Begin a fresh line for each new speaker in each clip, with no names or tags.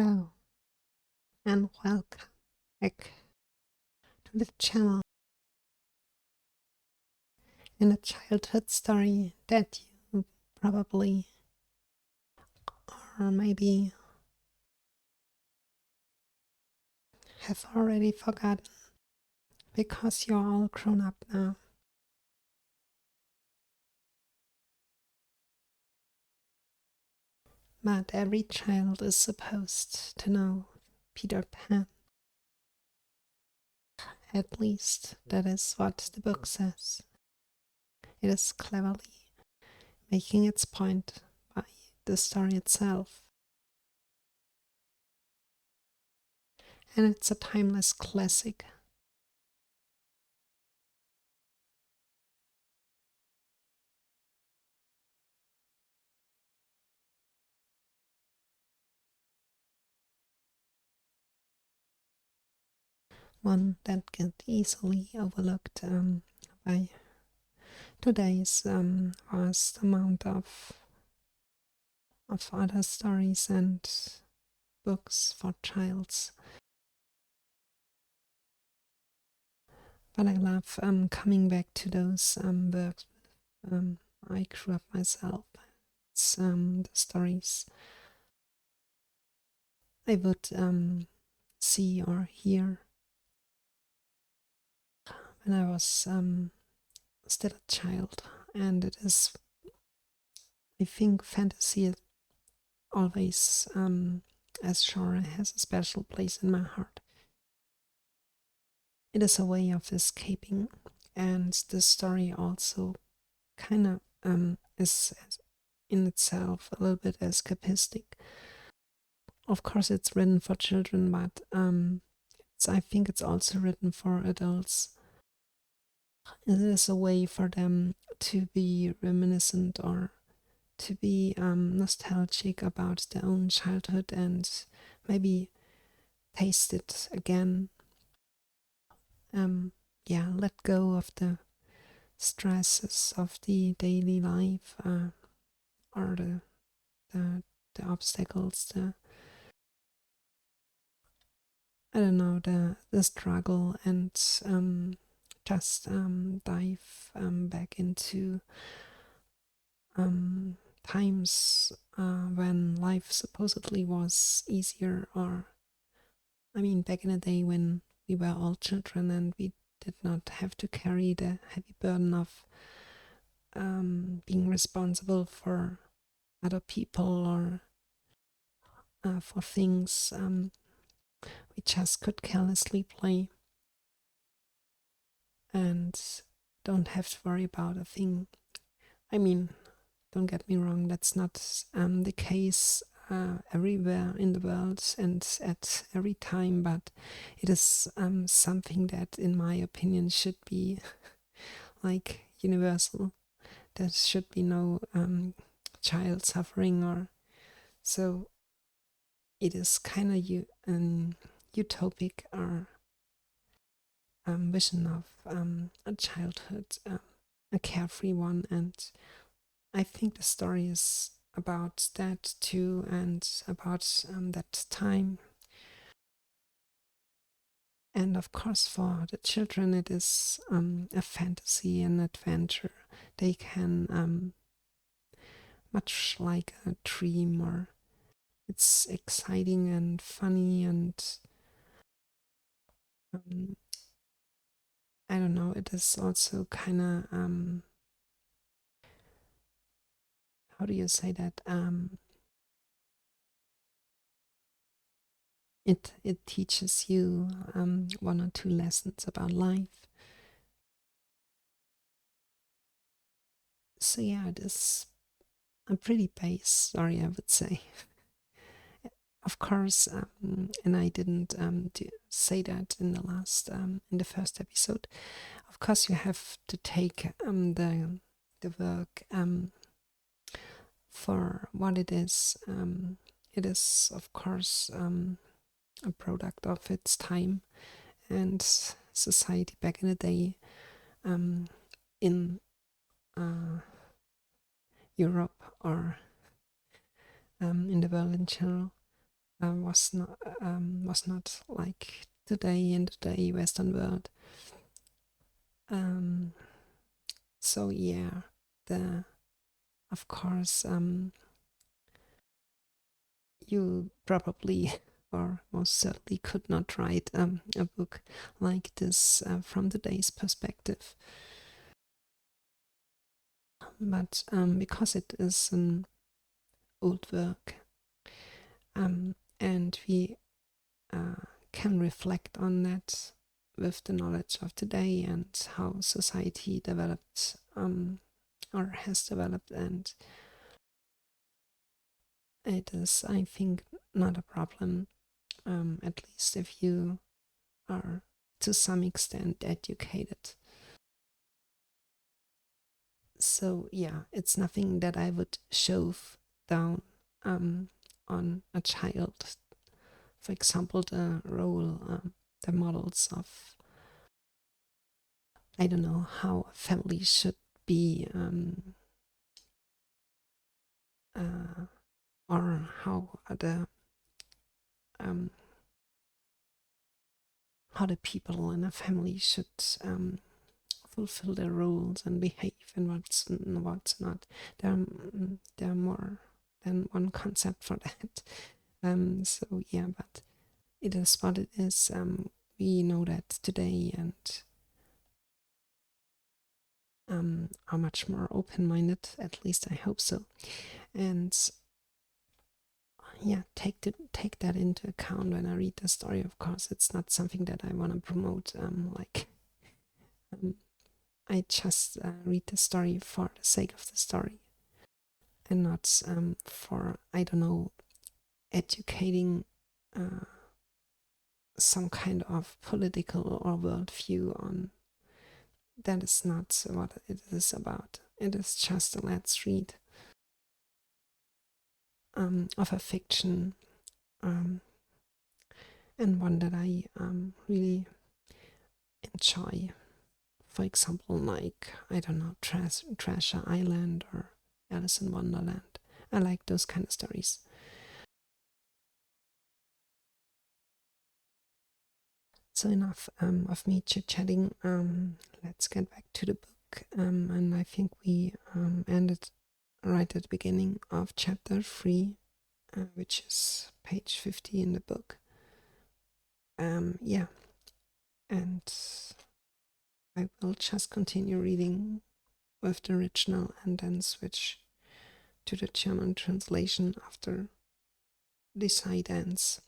Hello and welcome back to the channel and a childhood story that you probably or maybe have already forgotten because you're all grown up now. But every child is supposed to know Peter Pan. At least that is what the book says. It is cleverly making its point by the story itself. And it's a timeless classic. One that can easily overlooked by today's vast amount of other stories and books for childs. But I love coming back to those books. I grew up myself. It's the stories I would see or hear when I was still a child, and it is, I think, fantasy always as genre has a special place in my heart. It is a way of escaping, and the story also kind of is in itself a little bit escapistic. Of course, it's written for children, but I think it's also written for adults. It is a way for them to be reminiscent or to be nostalgic about their own childhood and maybe taste it again. Let go of the stresses of the daily life or the obstacles, I don't know, the struggle, and just dive back into times when life supposedly was easier, or I mean back in the day when we were all children and we did not have to carry the heavy burden of being responsible for other people or for things. We just could carelessly play and don't have to worry about a thing. I mean, don't get me wrong, that's not the case everywhere in the world and at every time, but it is something that, in my opinion, should be like universal. There should be no child suffering, or so. It is kind of utopic or vision of a childhood, a carefree one, and I think the story is about that too, and about that time. And of course, for the children, it is a fantasy, an adventure. They can, much like a dream, or it's exciting and funny, and um, I don't know, it is also kind of, how do you say that? It teaches you one or two lessons about life. So yeah, it is a pretty base story, I would say. Of course, and I didn't say that in in the first episode. Of course, you have to take the work for what it is. It is, of course, a product of its time and society back in the day, in Europe or in the world in general. was not like today in the Western world. Um, so yeah, the of course you probably or most certainly could not write a book like this from today's perspective. But because it is an old work, and we can reflect on that with the knowledge of today and how society developed or has developed, and it is, I think, not a problem, at least if you are to some extent educated. So yeah, it's nothing that I would shove down on a child. For example, the models of, I don't know, how a family should be, uh, or um, how the people in a family should fulfill their roles and behave, and what's not. There are more than one concept for that. So yeah, but it is what it is. We know that today, and are much more open-minded. At least I hope so. And yeah, take that into account when I read the story. Of course, it's not something that I want to promote. Um, I just read the story for the sake of the story, and not for, I don't know, educating some kind of political or worldview on. That is not what it is about. It is just a let's read of a fiction, um, and one that I really enjoy. For example, like, I don't know, Treasure Island or Alice in Wonderland. I like those kind of stories. So enough of me chit-chatting. Let's get back to the book. And I think we ended right at the beginning of chapter 3, which is page 50 in the book. Yeah, and I will just continue reading with the original and then switch to the German translation after this side ends.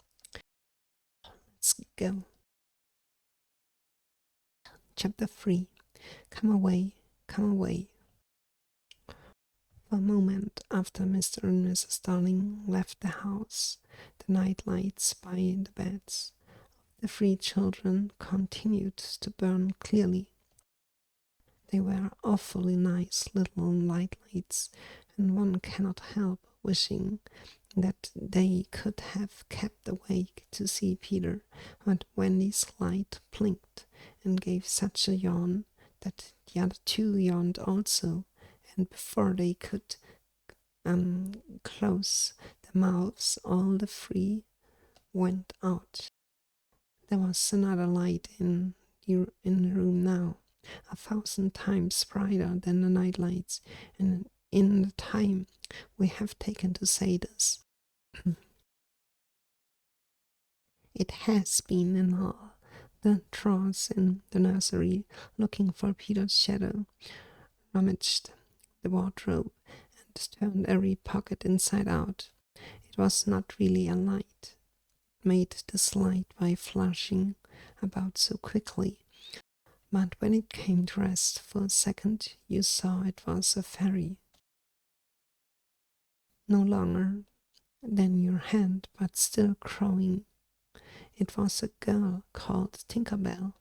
Let's go. Chapter 3. Come away, come away. For a moment after Mr. and Mrs. Darling left the house, the night lights by the beds of the 3 children continued to burn clearly. They were awfully nice little light lights, and one cannot help wishing that they could have kept awake to see Peter, but Wendy's light blinked and gave such a yawn that the other 2 yawned also, and before they could close their mouths, all the 3 went out. There was another light in the room now, 1,000 times brighter than the night lights, and in the time we have taken to say this, it has been in all the drawers in the nursery, looking for Peter's shadow, rummaged the wardrobe, and turned every pocket inside out. It was not really a light. It made this light by flashing about so quickly, but when it came to rest for a second, you saw it was a fairy. No longer than your hand, but still crowing. It was a girl called Tinker Bell,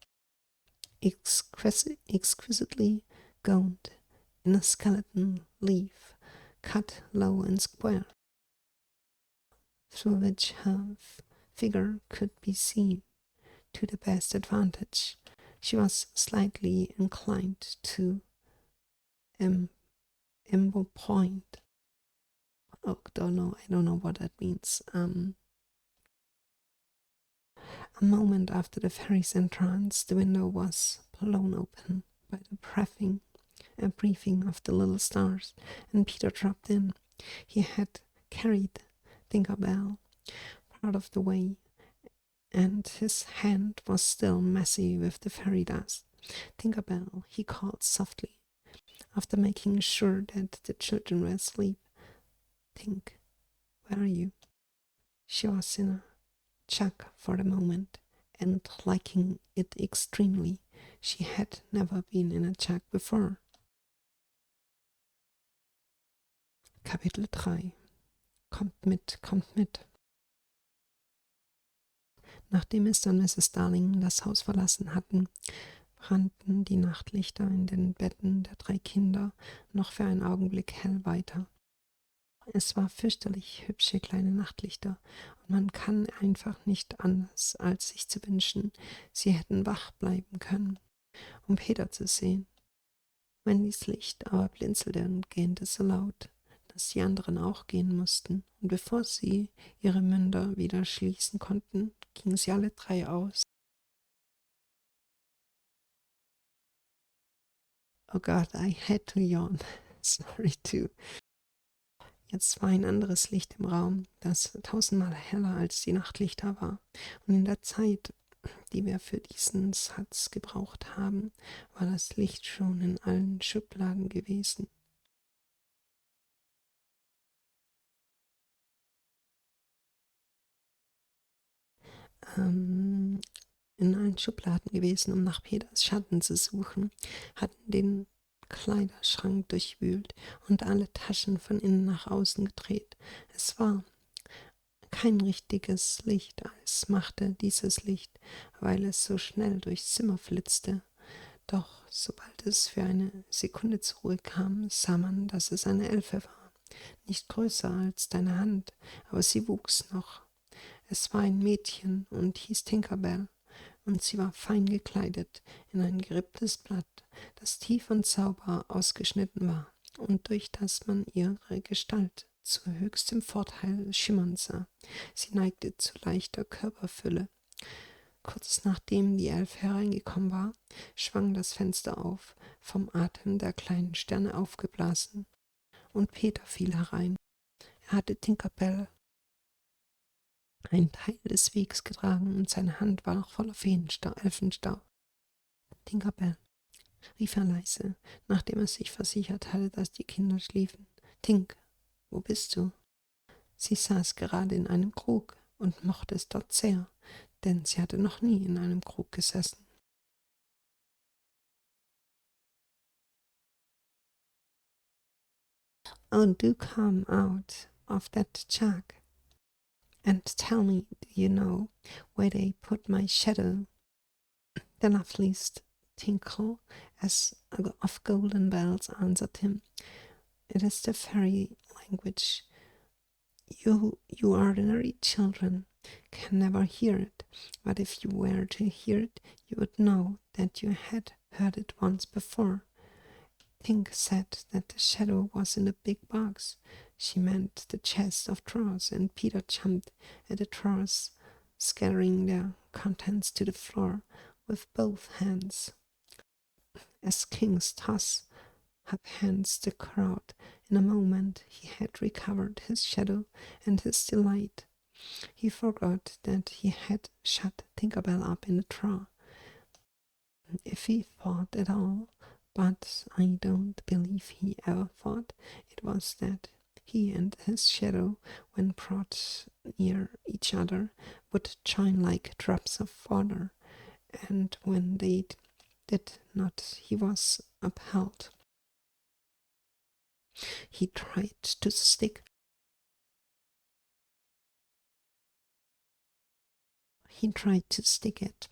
exquisitely gowned in a skeleton leaf, cut low and square, through which her figure could be seen to the best advantage. She was slightly inclined to point. Oh, I don't know what that means. A moment after the fairy's entrance, the window was blown open by the briefing of the little stars, and Peter dropped in. He had carried Tinkerbell part of the way, and his hand was still messy with the fairy dust. Tinkerbell, he called softly, after making sure that the children were asleep. Tink, where are you? She was in a jug for the moment, and liking it extremely. She had never been in a jug before. Kapitel 3. Kommt mit, kommt mit. Nachdem Mr. und Mrs. Darling das Haus verlassen hatten, brannten die Nachtlichter in den Betten der 3 Kinder noch für einen Augenblick hell weiter. Es war fürchterlich hübsche kleine Nachtlichter, und man kann einfach nicht anders, als sich zu wünschen, sie hätten wach bleiben können, um Peter zu sehen. Wendys Licht aber blinzelte und gähnte so laut, dass die anderen auch gehen mussten, und bevor sie ihre Münder wieder schließen konnten, gingen sie alle 3 aus. Oh God, I had to yawn. Sorry too. Jetzt war ein anderes Licht im Raum, das 1000-mal heller als die Nachtlichter war, und in der Zeit, die wir für diesen Satz gebraucht haben, war das Licht schon in allen Schubladen gewesen. In allen Schubladen gewesen, um nach Peters Schatten zu suchen, hatten den Kleiderschrank durchwühlt und alle Taschen von innen nach außen gedreht. Es war kein richtiges Licht, als machte dieses Licht, weil es so schnell durchs Zimmer flitzte. Doch sobald es für eine Sekunde zur Ruhe kam, sah man, dass es eine Elfe war, nicht größer als deine Hand, aber sie wuchs noch. Es war ein Mädchen und hieß Tinkerbell, und sie war fein gekleidet in ein geripptes Blatt, das tief und sauber ausgeschnitten war, und durch das man ihre Gestalt zu höchstem Vorteil schimmern sah. Sie neigte zu leichter Körperfülle. Kurz nachdem die Elfe hereingekommen war, schwang das Fenster auf, vom Atem der kleinen Sterne aufgeblasen, und Peter fiel herein. Er hatte Tinkerbell einen Teil des Wegs getragen, und seine Hand war noch voller Elfenstaub. Tinkerbell, rief er leise, nachdem er sich versichert hatte, dass die Kinder schliefen. Tink, wo bist du? Sie saß gerade in einem Krug und mochte es dort sehr, denn sie hatte noch nie in einem Krug gesessen. Oh, do come out of that jug and tell me, do you know where they put my shadow? The loveliest tinkle as of golden bells answered him. It is the fairy language. You ordinary children can never hear it, but if you were to hear it, you would know that you had heard it once before. Tink said that the shadow was in a big box. She meant the chest of drawers, and Peter jumped at the drawers, scattering their contents to the floor with both hands. As kings toss up hands the crowd, in a moment he had recovered his shadow and his delight. He forgot that he had shut Tinkerbell up in a drawer. If he thought at all, but I don't believe he ever thought, it was that he and his shadow, when brought near each other, would join like drops of water, and when they did not, he was upheld. He tried to stick it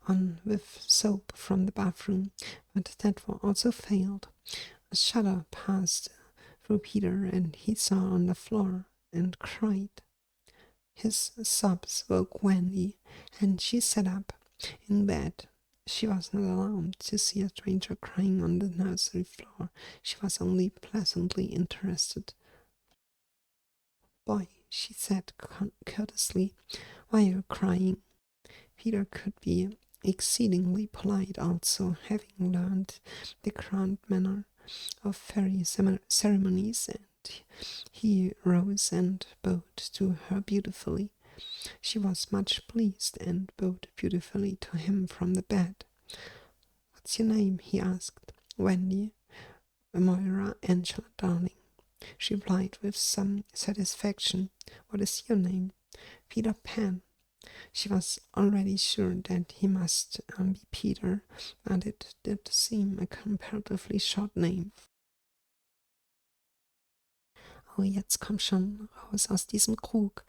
on with soap from the bathroom, but that also failed. A shudder passed through Peter, and he saw on the floor and cried. His sobs woke Wendy, and she sat up in bed. She was not alarmed to see a stranger crying on the nursery floor. She was only pleasantly interested. Boy, she said courteously, why are you crying? Peter could be exceedingly polite also, having learned the grand manner of fairy ceremonies, and he rose and bowed to her beautifully. She was much pleased and bowed beautifully to him from the bed. "What's your name?" he asked. "Wendy, Moira Angela, darling," she replied with some satisfaction. "What is your name?" "Peter Pan." She was already sure that he must be Peter, but it did seem a comparatively short name. Oh, jetzt komm schon raus aus diesem Krug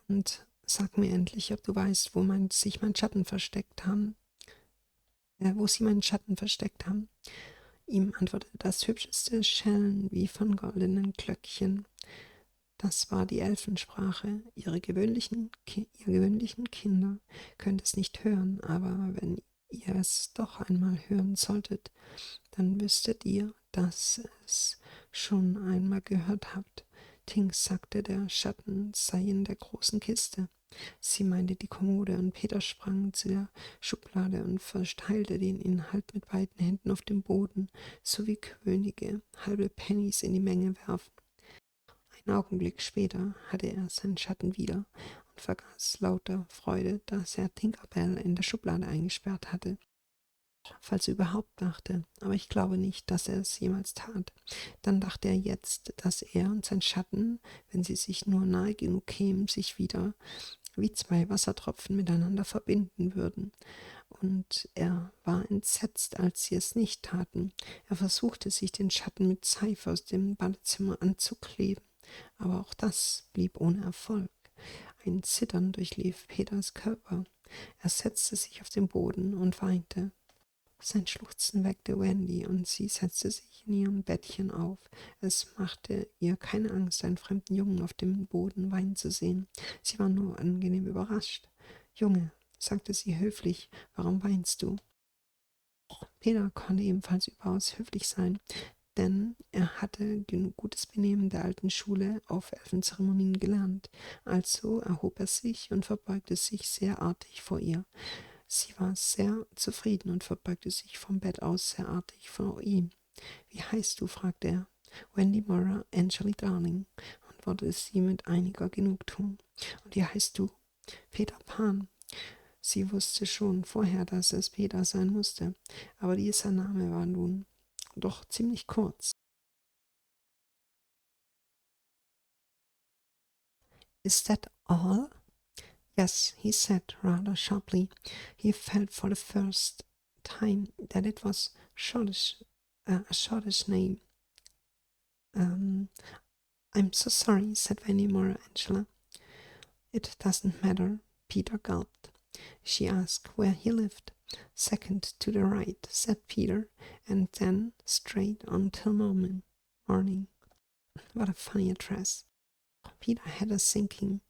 und sag mir endlich, ob du weißt, wo sich mein Schatten versteckt haben. Wo sie meinen Schatten versteckt haben. Ihm antwortete das hübscheste Schellen wie von goldenen Glöckchen. Das war die Elfensprache. Ihr gewöhnlichen Kinder könnt es nicht hören, aber wenn ihr es doch einmal hören solltet, dann wüsstet ihr, dass es schon einmal gehört habt. Tinks sagte, der Schatten sei in der großen Kiste. Sie meinte die Kommode, und Peter sprang zu der Schublade und verteilte den Inhalt mit beiden Händen auf dem Boden, so wie Könige halbe Pennies in die Menge werfen. Einen Augenblick später hatte er seinen Schatten wieder und vergaß lauter Freude, dass er Tinkerbell in der Schublade eingesperrt hatte. Falls er überhaupt dachte, aber ich glaube nicht, dass er es jemals tat. Dann dachte er jetzt, dass er und sein Schatten, wenn sie sich nur nahe genug kämen, sich wieder wie zwei Wassertropfen miteinander verbinden würden. Und er war entsetzt, als sie es nicht taten. Er versuchte, sich den Schatten mit Seife aus dem Badezimmer anzukleben, aber auch das blieb ohne Erfolg. Ein Zittern durchlief Peters Körper. Er setzte sich auf den Boden und weinte. Sein Schluchzen weckte Wendy, und sie setzte sich in ihrem Bettchen auf. Es machte ihr keine Angst, einen fremden Jungen auf dem Boden weinen zu sehen. Sie war nur angenehm überrascht. »Junge«, sagte sie höflich, »warum weinst du?« Peter konnte ebenfalls überaus höflich sein, denn er hatte gutes Benehmen der alten Schule auf Elfenzeremonien gelernt. Also erhob er sich und verbeugte sich sehr artig vor ihr. Sie war sehr zufrieden und verbeugte sich vom Bett aus sehr artig vor ihm. »Wie heißt du?« fragte er. »Wendy Moira Angela, darling«, antwortete sie mit einiger Genugtuung. »Und wie heißt du?« »Peter Pan.« Sie wusste schon vorher, dass es Peter sein musste, aber dieser Name war nun doch ziemlich kurz. »Is that all?« »Yes«, he said rather sharply. He felt for the first time that it was a shortish name. I'm so sorry, said Wendy Moira Angela. It doesn't matter, Peter gulped. She asked where he lived. Second to the right, said Peter, and then straight on till morning. What a funny address. Peter had a sinking.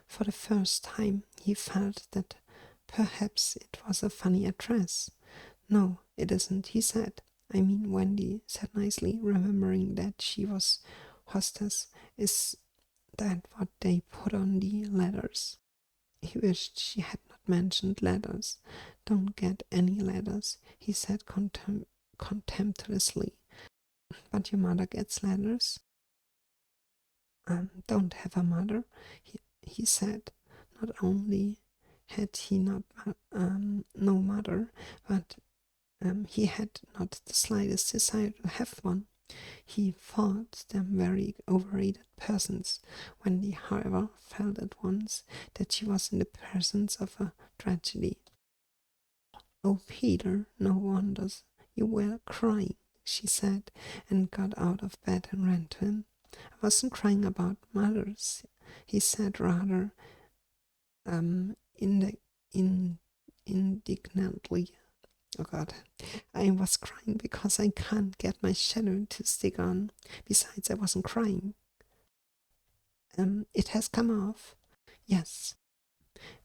For the first time he felt that perhaps it was a funny address. No, it isn't, he said. I mean, Wendy said nicely, remembering that she was hostess. Is that what they put on the letters? He wished she had not mentioned letters. Don't get any letters, he said contemptuously. But your mother gets letters? Don't have a mother, he said. Not only had he not no mother, but he had not the slightest desire to have one. He thought them very overrated persons. Wendy, however, felt at once that she was in the presence of a tragedy. Oh, Peter, no wonder you were crying, she said, and got out of bed and ran to him. I wasn't crying about mothers, he said rather indignantly. Oh God, I was crying because I can't get my shadow to stick on. Besides, I wasn't crying. It has come off. Yes.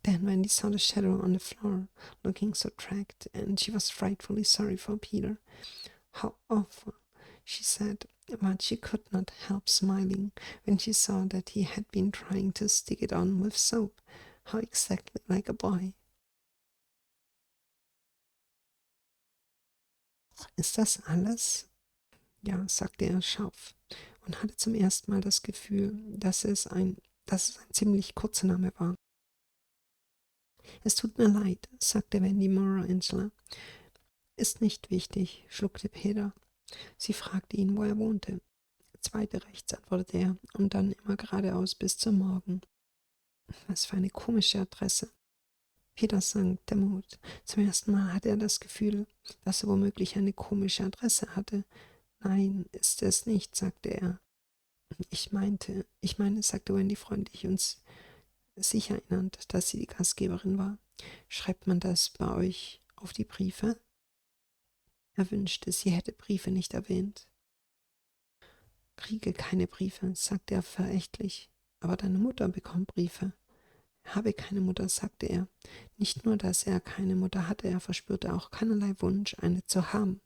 Then Wendy saw the shadow on the floor, looking so tracked, and she was frightfully sorry for Peter. How awful, she said, but she could not help smiling when she saw that he had been trying to stick it on with soap. How exactly like a boy. Ist das alles? Ja, sagte er scharf und hatte zum ersten Mal das Gefühl, dass es ein ziemlich kurzer Name war. Es tut mir leid, sagte Wendy Mora Angela. Ist nicht wichtig, schluckte Peter. Sie fragte ihn, wo er wohnte. Zweite rechts, antwortete er, und dann immer geradeaus bis zum Morgen. Was für eine komische Adresse. Peter sank der Mut. Zum ersten Mal hatte er das Gefühl, dass er womöglich eine komische Adresse hatte. Nein, ist es nicht, sagte er. Ich meine, sagte Wendy freundlich und sich erinnernd, dass sie die Gastgeberin war. Schreibt man das bei euch auf die Briefe? Er wünschte, sie hätte Briefe nicht erwähnt. Kriege keine Briefe, sagte er verächtlich. Aber deine Mutter bekommt Briefe. Er habe keine Mutter, sagte er. Nicht nur, dass er keine Mutter hatte, er verspürte auch keinerlei Wunsch, eine zu haben.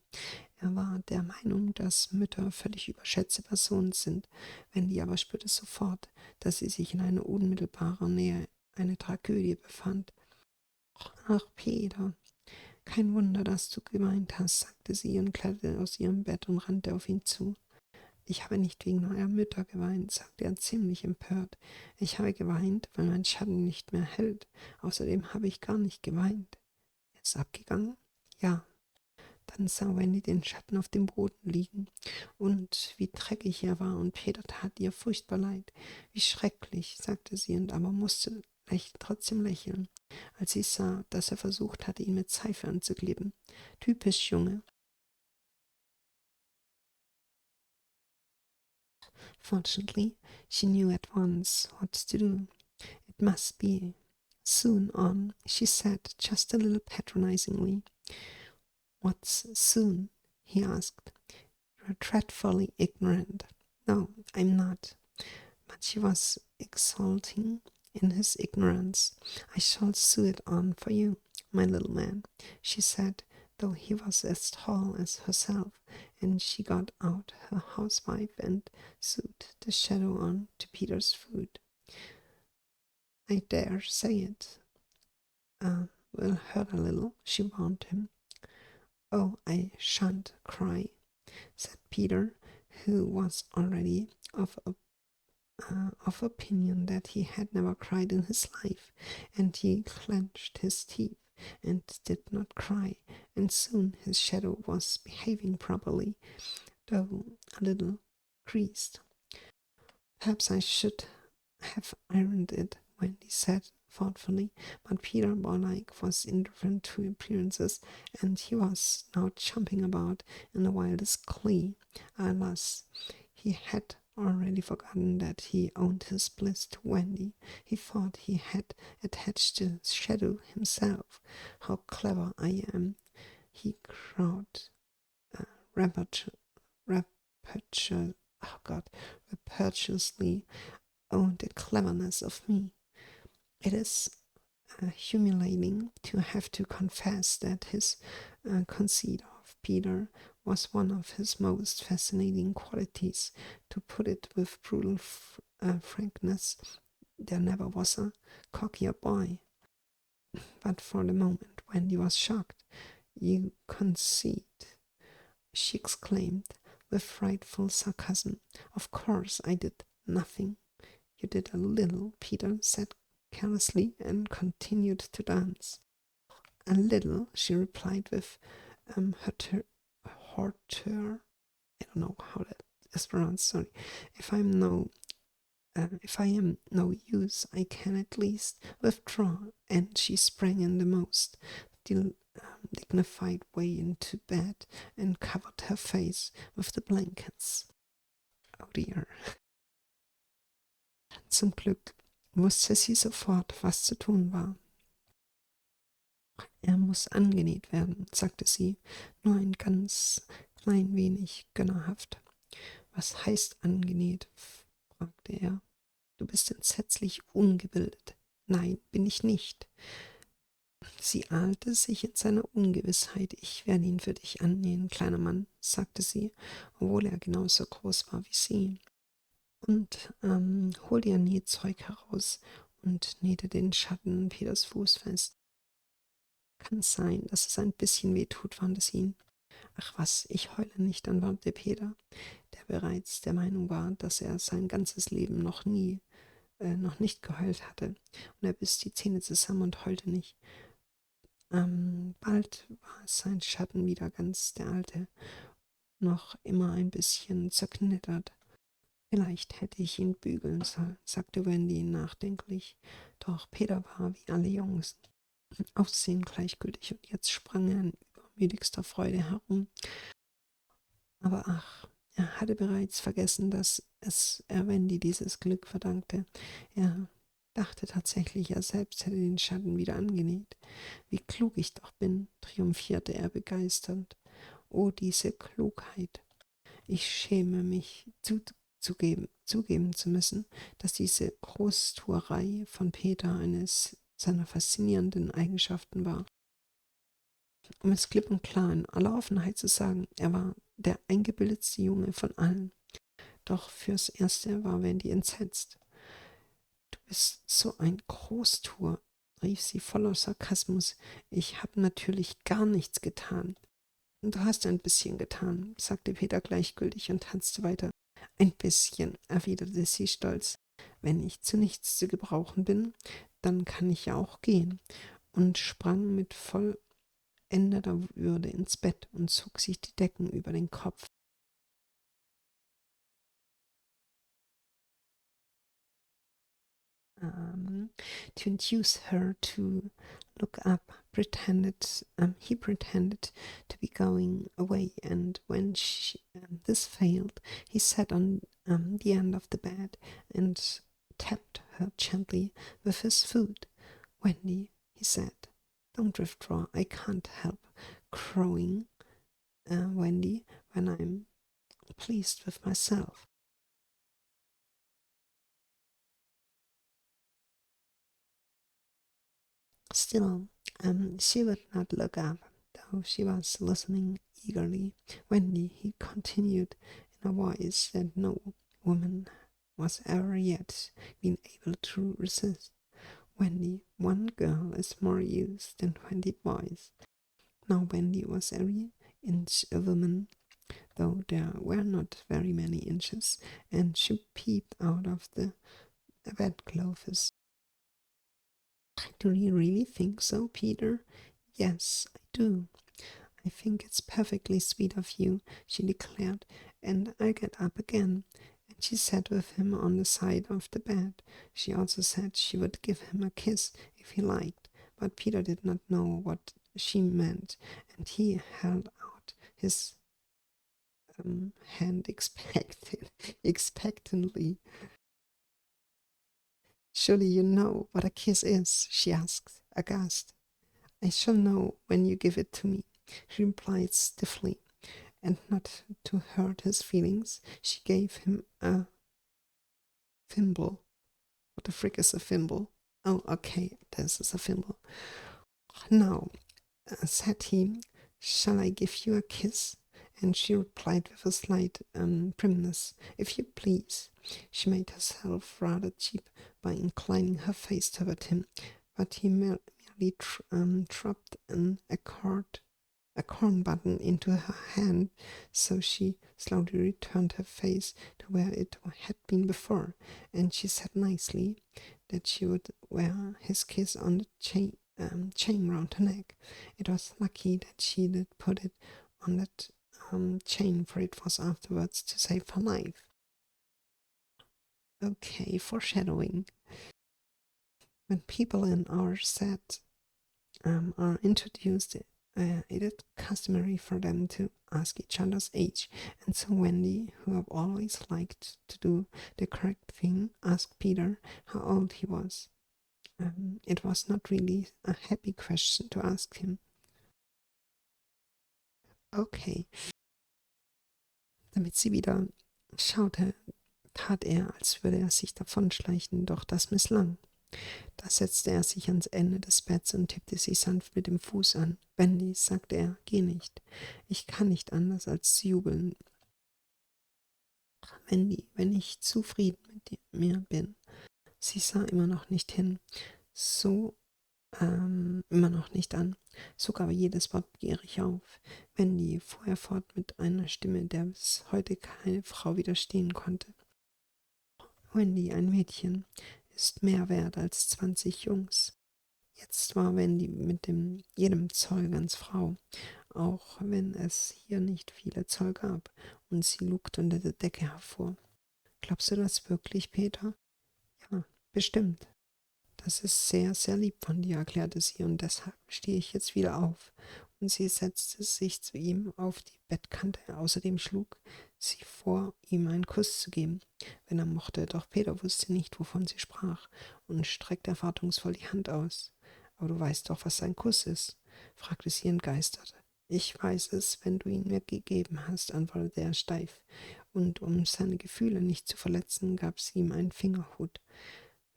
Er war der Meinung, dass Mütter völlig überschätzte Personen sind. Wendy aber spürte sofort, dass sie sich in einer unmittelbaren Nähe eine Tragödie befand. Ach, Peter, kein Wunder, dass du geweint hast, sagte sie und kletterte aus ihrem Bett und rannte auf ihn zu. Ich habe nicht wegen eurer Mütter geweint, sagte er ziemlich empört. Ich habe geweint, weil mein Schatten nicht mehr hält. Außerdem habe ich gar nicht geweint. Er ist abgegangen? Ja. Dann sah Wendy den Schatten auf dem Boden liegen und wie dreckig er war, und Peter tat ihr furchtbar leid. Wie schrecklich, sagte sie, und aber musste trotzdem lächeln, als sie sah, dass er versucht hatte, ihn mit Seife anzukleben. Typisch Junge. Fortunately, she knew at once what to do. It must be soon on, she said, just a little patronizingly. What's soon? He asked. You're dreadfully ignorant. No, I'm not. But she was exulting in his ignorance. I shall sew it on for you, my little man, she said, though he was as tall as herself, and she got out her housewife and sewed the shadow on to Peter's foot. I dare say it will hurt a little, she warned him. Oh, I shan't cry, said Peter, who was already of opinion that he had never cried in his life, and he clenched his teeth and did not cry, and soon his shadow was behaving properly, though a little creased. Perhaps I should have ironed it, Wendy said thoughtfully, but Peter Borlike was indifferent to appearances, and he was now jumping about in the wildest glee. Alas, he had already forgotten that he owed his bliss to Wendy. He thought he had attached the shadow himself. How clever I am, he crowed rapturously. Oh, the cleverness of me. It is humiliating to have to confess that his conceit of Peter was one of his most fascinating qualities. To put it with brutal frankness, there never was a cockier boy. But for the moment, Wendy was shocked. You conceit, she exclaimed with frightful sarcasm. Of course I did nothing. You did a little, Peter said carelessly, and continued to dance. A little, she replied with hauteur. I don't know how that is pronounced. Sorry. If I am no use, I can at least withdraw. And she sprang in the most dignified way into bed and covered her face with the blankets. Oh dear. Zum Glück wusste sie sofort, was zu tun war. Er muss angenäht werden, sagte sie, nur ein ganz klein wenig gönnerhaft. Was heißt angenäht? Fragte er. Du bist entsetzlich ungebildet. Nein, bin ich nicht. Sie ahlte sich in seiner Ungewissheit. Ich werde ihn für dich annähen, kleiner Mann, sagte sie, obwohl er genauso groß war wie sie. Und holte ihr Nähzeug heraus und nähte den Schatten Peters Fuß fest. Kann sein, dass es ein bisschen weh tut, warnte sie ihn. »Ach was, ich heule nicht«, antwortete Peter, der bereits der Meinung war, dass er sein ganzes Leben noch nicht geheult hatte. Und er biss die Zähne zusammen und heulte nicht. Bald war sein Schatten wieder ganz der alte, noch immer ein bisschen zerknittert. »Vielleicht hätte ich ihn bügeln sollen«, sagte Wendy nachdenklich. Doch Peter war wie alle Jungs, Aussehen gleichgültig, und jetzt sprang er in übermütigster Freude herum. Aber ach, er hatte bereits vergessen, dass er Wendy dieses Glück verdankte. Er dachte tatsächlich, er selbst hätte den Schatten wieder angenäht. »Wie klug ich doch bin«, triumphierte er begeistert. »Oh, diese Klugheit! Ich schäme mich zugeben zu müssen, dass diese Großtuerei von Peter eines seiner faszinierenden Eigenschaften war. Um es klipp und klar in aller Offenheit zu sagen, er war der eingebildetste Junge von allen. Doch fürs Erste war Wendy entsetzt. »Du bist so ein Großtuer«, rief sie voller Sarkasmus. »Ich habe natürlich gar nichts getan.« »Du hast ein bisschen getan«, sagte Peter gleichgültig und tanzte weiter. »Ein bisschen«, erwiderte sie stolz. »Wenn ich zu nichts zu gebrauchen bin, dann kann ich ja auch gehen«, und sprang mit vollendeter Würde ins Bett und zog sich die Decken über den Kopf. To induce her to look up, he pretended to be going away, and when this failed, he sat on the end of the bed and tapped her gently with his foot. »Wendy«, he said, »don't withdraw. I can't help crowing, Wendy, when I'm pleased with myself.« Still, she would not look up, though she was listening eagerly. »Wendy«, he continued in a voice that no woman was ever yet been able to resist. »Wendy, one girl is more use than 20 boys.« Now Wendy was every inch a woman, though there were not very many inches, and she peeped out of the bedclothes. »Do you really think so, Peter?« »Yes, I do. I think it's perfectly sweet of you«, she declared, »and I'll get up again.« And she sat with him on the side of the bed. She also said she would give him a kiss if he liked, but Peter did not know what she meant, and he held out his hand expectantly. »Surely you know what a kiss is?« she asked, aghast. »I shall know when you give it to me«, he replied stiffly, and not to hurt his feelings, she gave him a thimble. What the frick is a thimble? Oh, okay, this is a thimble. »Now«, said he, »shall I give you a kiss?« And she replied with a slight primness, »If you please.« She made herself rather cheap by inclining her face toward him, but he merely dropped a corn button into her hand, so she slowly returned her face to where it had been before, and she said nicely that she would wear his kiss on the chain round her neck. It was lucky that she did put it on that chain, for it was afterwards to save her life. Okay, foreshadowing. When people in our set are introduced, it is customary for them to ask each other's age, and so Wendy, who have always liked to do the correct thing, asked Peter how old he was. It was not really a happy question to ask him. Okay. Damit sie wieder schaute, tat er, als würde er sich davonschleichen, doch das misslang. Da setzte er sich ans Ende des Betts und tippte sie sanft mit dem Fuß an. »Wendy«, sagte er, »geh nicht. Ich kann nicht anders als zu jubeln. Wendy, wenn ich zufrieden mit mir bin.« Sie sah immer noch nicht hin. »So immer noch nicht an, sog aber jedes Wort begierig auf. Wendy, fuhr er fort mit einer Stimme, der bis heute keine Frau widerstehen konnte. Wendy, ein Mädchen, ist mehr wert als 20 Jungs. Jetzt war Wendy mit jedem Zoll ganz Frau, auch wenn es hier nicht viele Zoll gab, und sie lugte unter der Decke hervor. Glaubst du das wirklich, Peter? Ja, bestimmt. Das ist sehr, sehr lieb von dir, erklärte sie, und deshalb stehe ich jetzt wieder auf. Und sie setzte sich zu ihm auf die Bettkante. Außerdem schlug sie vor, ihm einen Kuss zu geben, wenn er mochte. Doch Peter wusste nicht, wovon sie sprach, und streckte erwartungsvoll die Hand aus. Aber du weißt doch, was ein Kuss ist, fragte sie entgeistert. Ich weiß es, wenn du ihn mir gegeben hast, antwortete er steif, und um seine Gefühle nicht zu verletzen, gab sie ihm einen Fingerhut.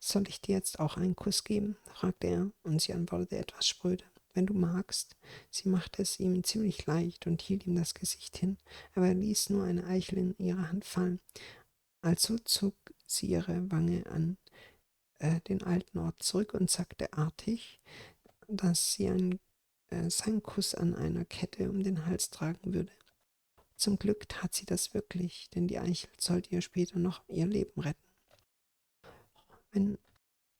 Soll ich dir jetzt auch einen Kuss geben? Fragte er, und sie antwortete etwas spröde. Wenn du magst. Sie machte es ihm ziemlich leicht und hielt ihm das Gesicht hin, aber er ließ nur eine Eichel in ihre Hand fallen. Also zog sie ihre Wange an den alten Ort zurück und sagte artig, dass sie seinen Kuss an einer Kette um den Hals tragen würde. Zum Glück tat sie das wirklich, denn die Eichel sollte ihr später noch ihr Leben retten. Wenn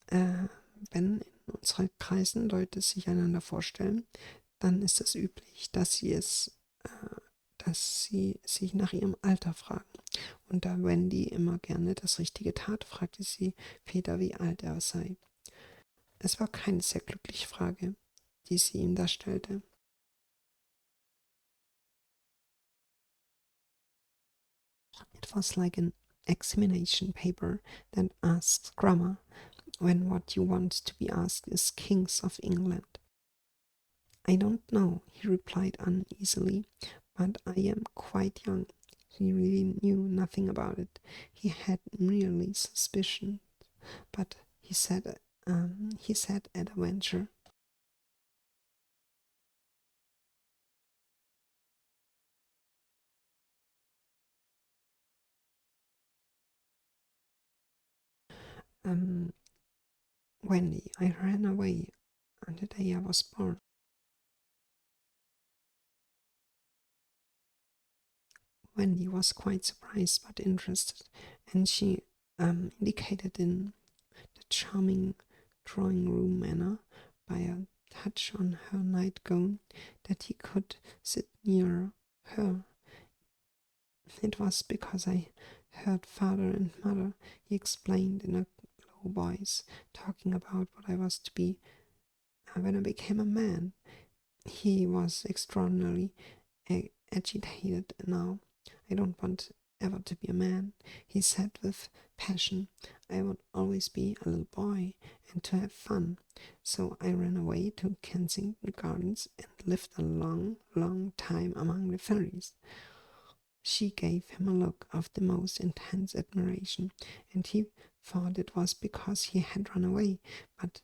Äh, wenn in unseren Kreisen Leute sich einander vorstellen, dann ist es üblich, dass sie sich nach ihrem Alter fragen. Und da Wendy immer gerne das Richtige tat, fragte sie Peter, wie alt er sei. Es war keine sehr glückliche Frage, die sie ihm da stellte. It was like an examination paper that asks grammar, when what you want to be asked is Kings of England. I don't know, he replied uneasily, but I am quite young. He really knew nothing about it. He had merely suspicions, but he said at a venture, um, Wendy, I ran away on the day I was born. Wendy was quite surprised but interested, and she indicated in the charming drawing-room manner by a touch on her nightgown that he could sit near her. It was because I heard father and mother, he explained in a low voice, talking about what I was to be when I became a man. He was extraordinarily agitated now. I don't want ever to be a man, he said with passion. I would always be a little boy and to have fun. So I ran away to Kensington Gardens and lived a long, long time among the fairies. She gave him a look of the most intense admiration, and he thought it was because he had run away, but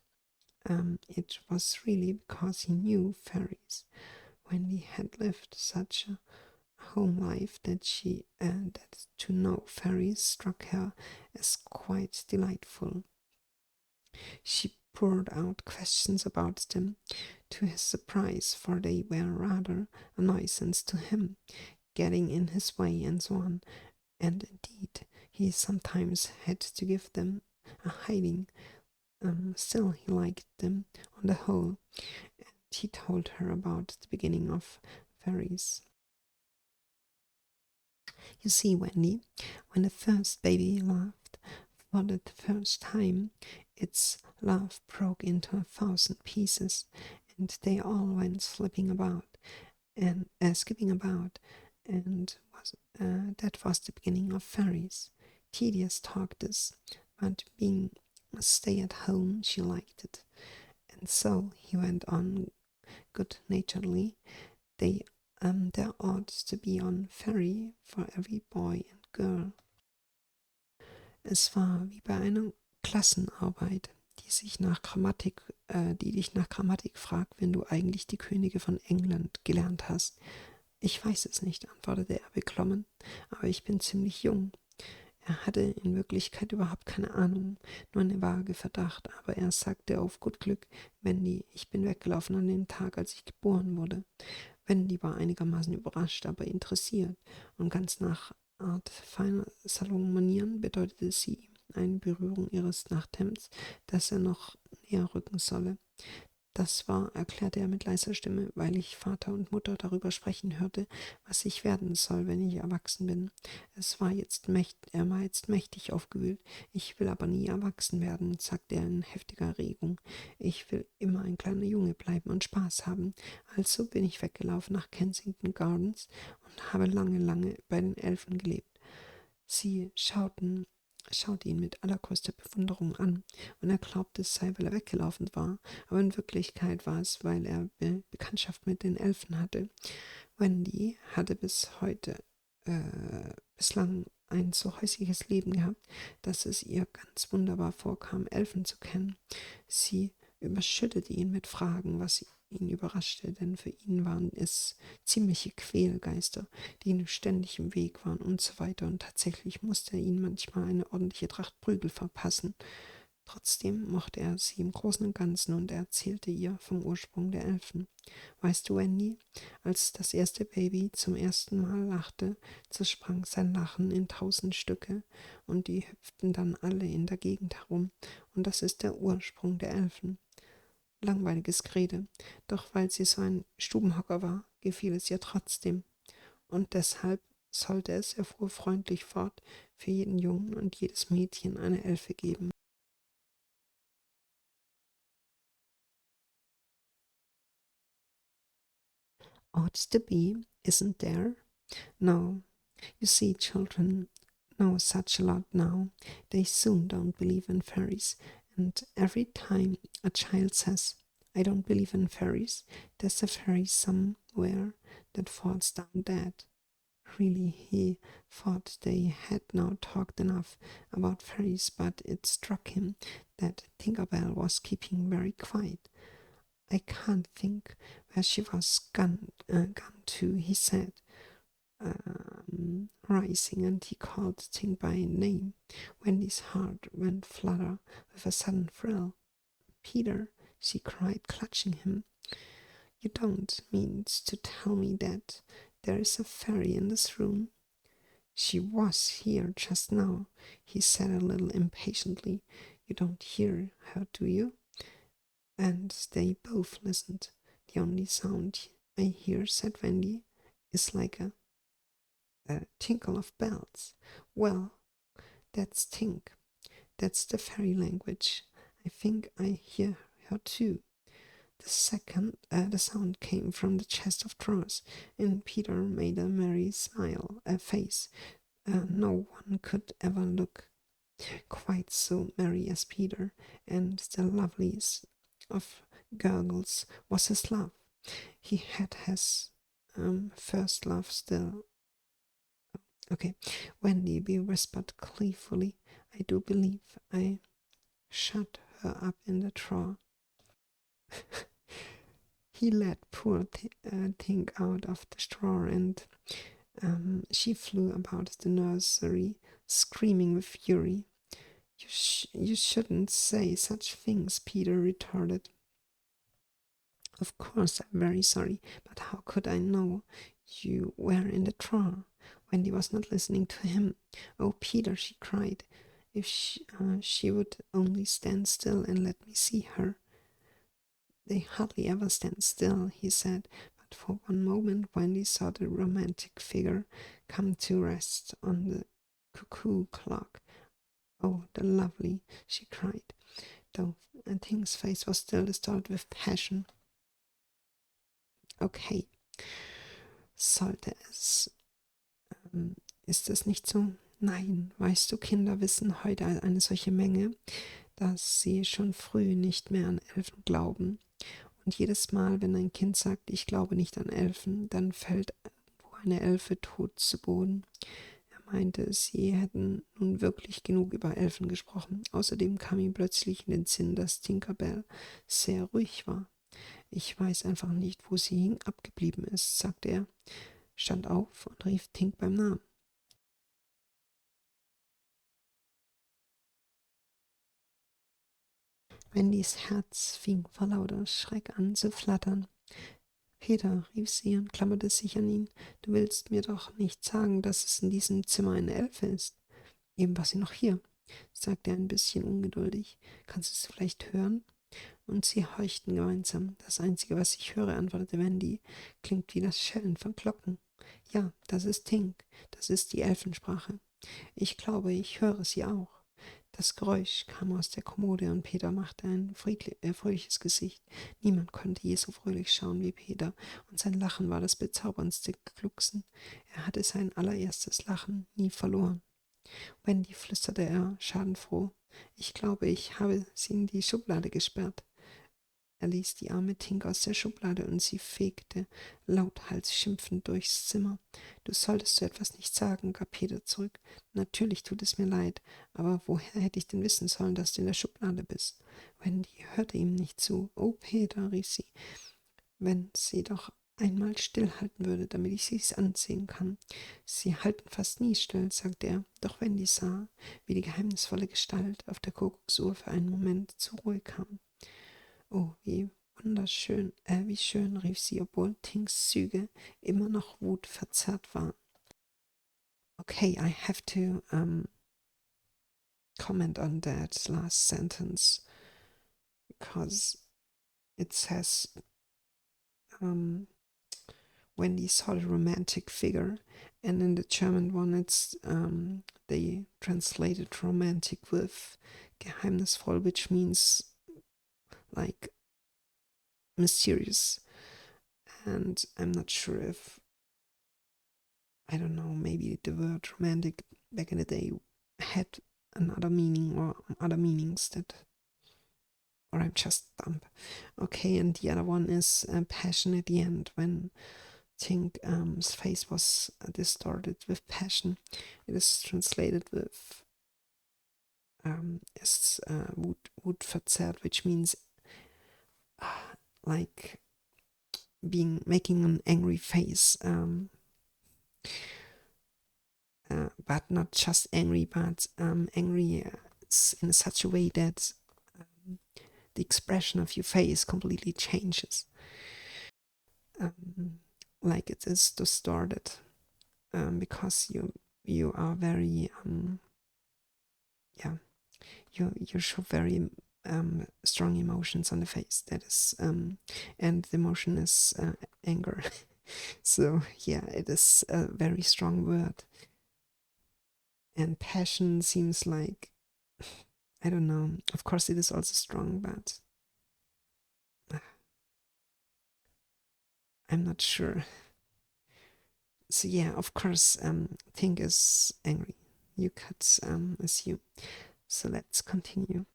it was really because he knew fairies. Wendy had lived such a home life that to know fairies struck her as quite delightful. She poured out questions about them, to his surprise, for they were rather a nuisance to him, getting in his way and so on, and indeed he sometimes had to give them a hiding. Still he liked them on the whole, and he told her about the beginning of fairies. You see, Wendy, when the first baby laughed for the first time, its laugh broke into 1,000 pieces, and they all went skipping about, and that was the beginning of fairies. Tedious talk this, but being a stay at home, she liked it. And so he went on good-naturedly. There ought to be on ferry for every boy and girl. Es war wie bei einer Klassenarbeit, die dich nach Grammatik fragt, wenn du eigentlich die Könige von England gelernt hast. Ich weiß es nicht, antwortete er beklommen, aber ich bin ziemlich jung. Er hatte in Wirklichkeit überhaupt keine Ahnung, nur eine vage Verdacht, aber er sagte auf gut Glück: »Wendy, ich bin weggelaufen an dem Tag, als ich geboren wurde.« Wendy war einigermaßen überrascht, aber interessiert, und ganz nach Art feiner Salonmanieren bedeutete sie ihm eine Berührung ihres Nachthemds, dass er noch näher rücken solle. Das war, erklärte er mit leiser Stimme, weil ich Vater und Mutter darüber sprechen hörte, was ich werden soll, wenn ich erwachsen bin. Er war jetzt mächtig aufgewühlt. »Ich will aber nie erwachsen werden«, sagte er in heftiger Erregung. »Ich will immer ein kleiner Junge bleiben und Spaß haben.« Also bin ich weggelaufen nach Kensington Gardens und habe lange, lange bei den Elfen gelebt. Sie schaute ihn mit allergrößter Bewunderung an, und er glaubte, es sei, weil er weggelaufen war, aber in Wirklichkeit war es, weil er Bekanntschaft mit den Elfen hatte. Wendy hatte bislang ein so häusliches Leben gehabt, dass es ihr ganz wunderbar vorkam, Elfen zu kennen. Sie überschüttete ihn mit Fragen, was ihn überraschte, denn für ihn waren es ziemliche Quälgeister, die ihm ständig im Weg waren und so weiter, und tatsächlich musste er ihnen manchmal eine ordentliche Tracht Prügel verpassen. Trotzdem mochte er sie im Großen und Ganzen, und er erzählte ihr vom Ursprung der Elfen. »Weißt du, Wendy, als das erste Baby zum ersten Mal lachte, zersprang sein Lachen in 1000 Stücke, und die hüpften dann alle in der Gegend herum, und das ist der Ursprung der Elfen.« Langweiliges Gerede, doch weil sie so ein Stubenhocker war, gefiel es ihr trotzdem. Und deshalb sollte es, er fuhr freundlich fort, für jeden Jungen und jedes Mädchen eine Elfe geben. Ought to be, isn't there? No, you see, children know such a lot now. They soon don't believe in fairies, and every time a child says, "I don't believe in fairies," there's a fairy somewhere that falls down dead. Really, he thought they had now talked enough about fairies, but it struck him that Tinker Bell was keeping very quiet. "I can't think where she was gone to," he said, rising, and he called Tink by name. Wendy's heart went flutter with a sudden thrill. "Peter," she cried, clutching him, "you don't mean to tell me that there is a fairy in this room?" "She was here just now," he said a little impatiently. "You don't hear her, do you?" And they both listened. "The only sound I hear," said Wendy, "is like a tinkle of bells." "Well, that's Tink. That's the fairy language. I think I hear her too." The sound came from the chest of drawers, and Peter made a merry face. No one could ever look quite so merry as Peter, and the loveliest of gurgles was his laugh. He had his first love still. Okay, Wendy B whispered gleefully, "I do believe I shut her up in the drawer." He let poor Tink out of the drawer, and she flew about the nursery, screaming with fury. You shouldn't say such things," Peter retorted. "Of course I'm very sorry, but how could I know you were in the drawer?" Wendy was not listening to him. "Oh, Peter," she cried, "if she would only stand still and let me see her." "They hardly ever stand still," he said, but for one moment Wendy saw the romantic figure come to rest on the cuckoo clock. "Oh, the lovely," she cried, though Tink's face was still distorted with passion. Okay, sollte es. Ist es nicht so? Nein, weißt du, Kinder wissen heute eine solche Menge, dass sie schon früh nicht mehr an Elfen glauben. Und jedes Mal, wenn ein Kind sagt, ich glaube nicht an Elfen, dann fällt eine Elfe tot zu Boden. Er meinte, sie hätten nun wirklich genug über Elfen gesprochen. Außerdem kam ihm plötzlich in den Sinn, dass Tinker Bell sehr ruhig war. "Ich weiß einfach nicht, wo sie abgeblieben ist", sagte er, stand auf und rief Tink beim Namen. Wendys Herz fing vor lauter Schreck an zu flattern. Peter, rief sie und klammerte sich an ihn, du willst mir doch nicht sagen, dass es in diesem Zimmer eine Elfe ist. Eben war sie noch hier, sagte er ein bisschen ungeduldig. Kannst du es vielleicht hören? Und sie horchten gemeinsam. Das Einzige, was ich höre, antwortete Wendy, klingt wie das Schellen von Glocken. Ja, das ist Tink, das ist die Elfensprache. Ich glaube, ich höre sie auch. Das Geräusch kam aus der Kommode und Peter machte ein fröhliches Gesicht. Niemand konnte je so fröhlich schauen wie Peter, und sein Lachen war das bezauberndste Glucksen. Er hatte sein allererstes Lachen nie verloren. Wendy, flüsterte er schadenfroh. Ich glaube, ich habe sie in die Schublade gesperrt. Er ließ die arme Tink aus der Schublade und sie fegte lauthals schimpfend durchs Zimmer. Du solltest so etwas nicht sagen, gab Peter zurück. Natürlich tut es mir leid, aber woher hätte ich denn wissen sollen, dass du in der Schublade bist? Wendy hörte ihm nicht zu. Oh, Peter, rief sie, wenn sie doch einmal stillhalten würde, damit ich sie's ansehen kann. Sie halten fast nie still, sagte er, doch Wendy sah, wie die geheimnisvolle Gestalt auf der Kuckucksuhr für einen Moment zur Ruhe kam. Oh, wie wunderschön, wie schön, rief sie, obwohl Tinks Züge immer noch wutverzerrt waren. Okay, I have to comment on that last sentence because it says Wendy saw the romantic figure, and in the German one it's they translated romantic with geheimnisvoll, which means like mysterious. And I'm not sure if, I don't know, maybe the word romantic back in the day had another meaning or other meanings that, or I'm just dumb. Okay, and the other one is passion at the end, when Tink's face was distorted with passion. It is translated with wutverzerrt, which means like making an angry face, but not just angry, but angry in such a way that the expression of your face completely changes, like it is distorted, because you are very you show very strong emotions on the face. That is, and the emotion is anger. So yeah, it is a very strong word. And passion seems like, I don't know. Of course, it is also strong, but I'm not sure. So yeah, of course, Tink is angry. You could assume. So let's continue.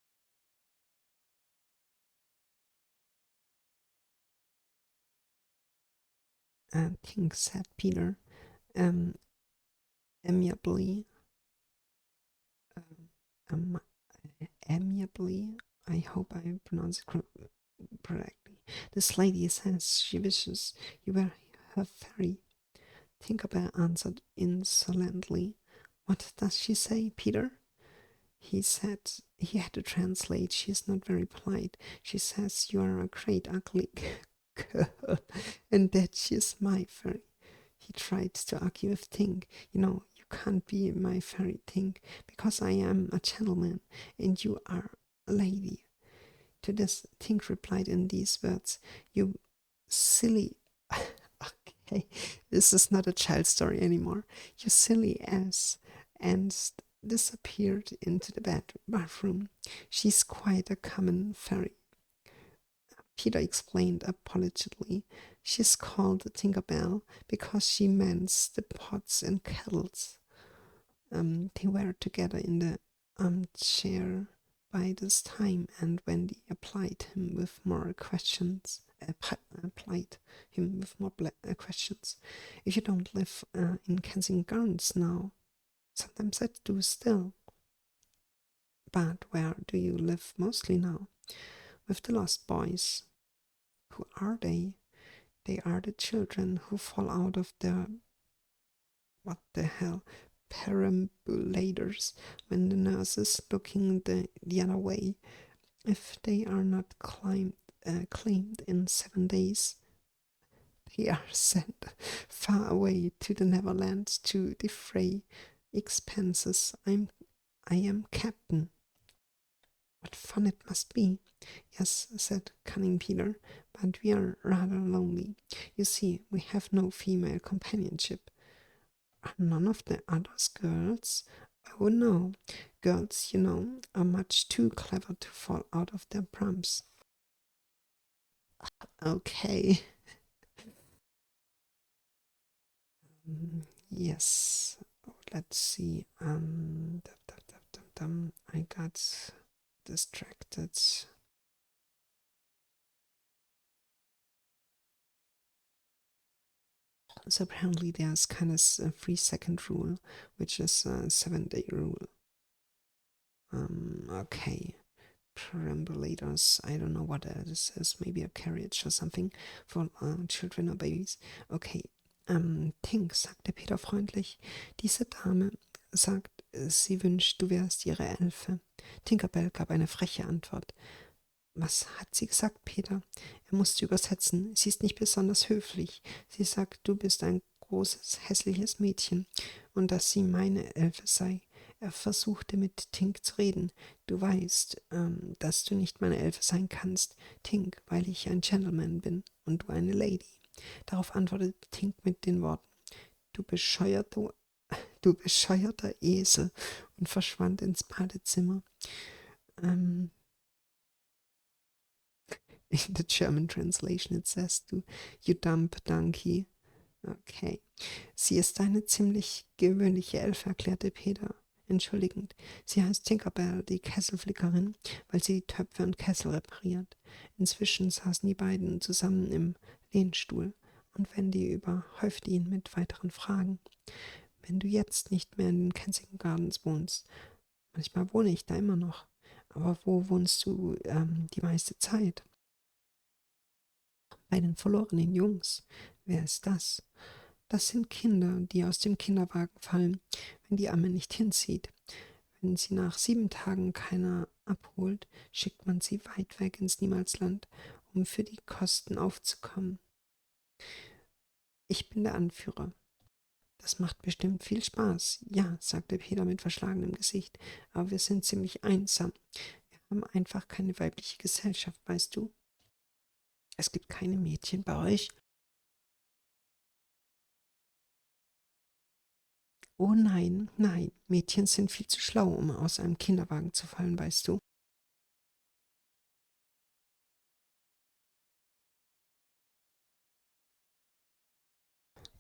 Tink, said Peter, amiably. Amiably. I hope I pronounce it correctly. This lady says she wishes you were her fairy. Tinkerbell answered insolently. What does she say, Peter? He said he had to translate. She is not very polite. She says you are a great ugly girl and that she is my fairy. He tried to argue with Tink. You know, you can't be my fairy, Tink, because I am a gentleman and you are a lady. To this, Tink replied in these words, you silly... Okay, this is not a child story anymore. You silly ass. And disappeared into the bathroom. She's quite a common fairy. Peter explained apologetically. She's called Tinkerbell because she mends the pots and kettles. They were together in the armchair by this time, and Wendy applied him with more questions. Questions. If you don't live in Kensington Gardens now, sometimes I do still. But where do you live mostly now? With the Lost Boys. Who are they? They are the children who fall out of the, what the hell, perambulators when the nurse is looking the other way. If they are not claimed in 7 days, they are sent far away to the Neverland to defray expenses. I am captain. What fun it must be. Yes, said cunning Peter, but we are rather lonely. You see, we have no female companionship. Are none of the others girls? Oh no, girls, you know, are much too clever to fall out of their prams. Okay. Yes. Oh, let's see. I got distracted. So apparently there's kind of a 3 second rule, which is a 7 day rule. Okay. Perambulators. I don't know what this is. Maybe a carriage or something for children or babies. Okay. Tink, sagte Peter freundlich. Diese Dame sagt, sie wünscht, du wärst ihre Elfe. Tinkerbell gab eine freche Antwort. Was hat sie gesagt, Peter? Er musste übersetzen. Sie ist nicht besonders höflich. Sie sagt, du bist ein großes, hässliches Mädchen und dass sie meine Elfe sei. Er versuchte mit Tink zu reden. Du weißt, dass du nicht meine Elfe sein kannst, Tink, weil ich ein Gentleman bin und du eine Lady. Darauf antwortete Tink mit den Worten, du bescheuerter Esel, und verschwand ins Badezimmer. In the German translation it says, you dumb donkey. Okay. Sie ist eine ziemlich gewöhnliche Elfe, erklärte Peter entschuldigend. Sie heißt Tinkerbell, die Kesselflickerin, weil sie Töpfe und Kessel repariert. Inzwischen saßen die beiden zusammen im Lehnstuhl und Wendy überhäufte ihn mit weiteren Fragen. Wenn du jetzt nicht mehr in den Kensington Gardens wohnst, manchmal wohne ich da immer noch, aber wo wohnst du die meiste Zeit? Bei den verlorenen Jungs. Wer ist das? Das sind Kinder, die aus dem Kinderwagen fallen, wenn die Amme nicht hinzieht. Wenn sie nach 7 Tagen keiner abholt, schickt man sie weit weg ins Niemalsland, um für die Kosten aufzukommen. Ich bin der Anführer. Das macht bestimmt viel Spaß. Ja, sagte Peter mit verschlagenem Gesicht, aber wir sind ziemlich einsam. Wir haben einfach keine weibliche Gesellschaft, weißt du? Es gibt keine Mädchen bei euch. Oh nein, nein, Mädchen sind viel zu schlau, um aus einem Kinderwagen zu fallen, weißt du.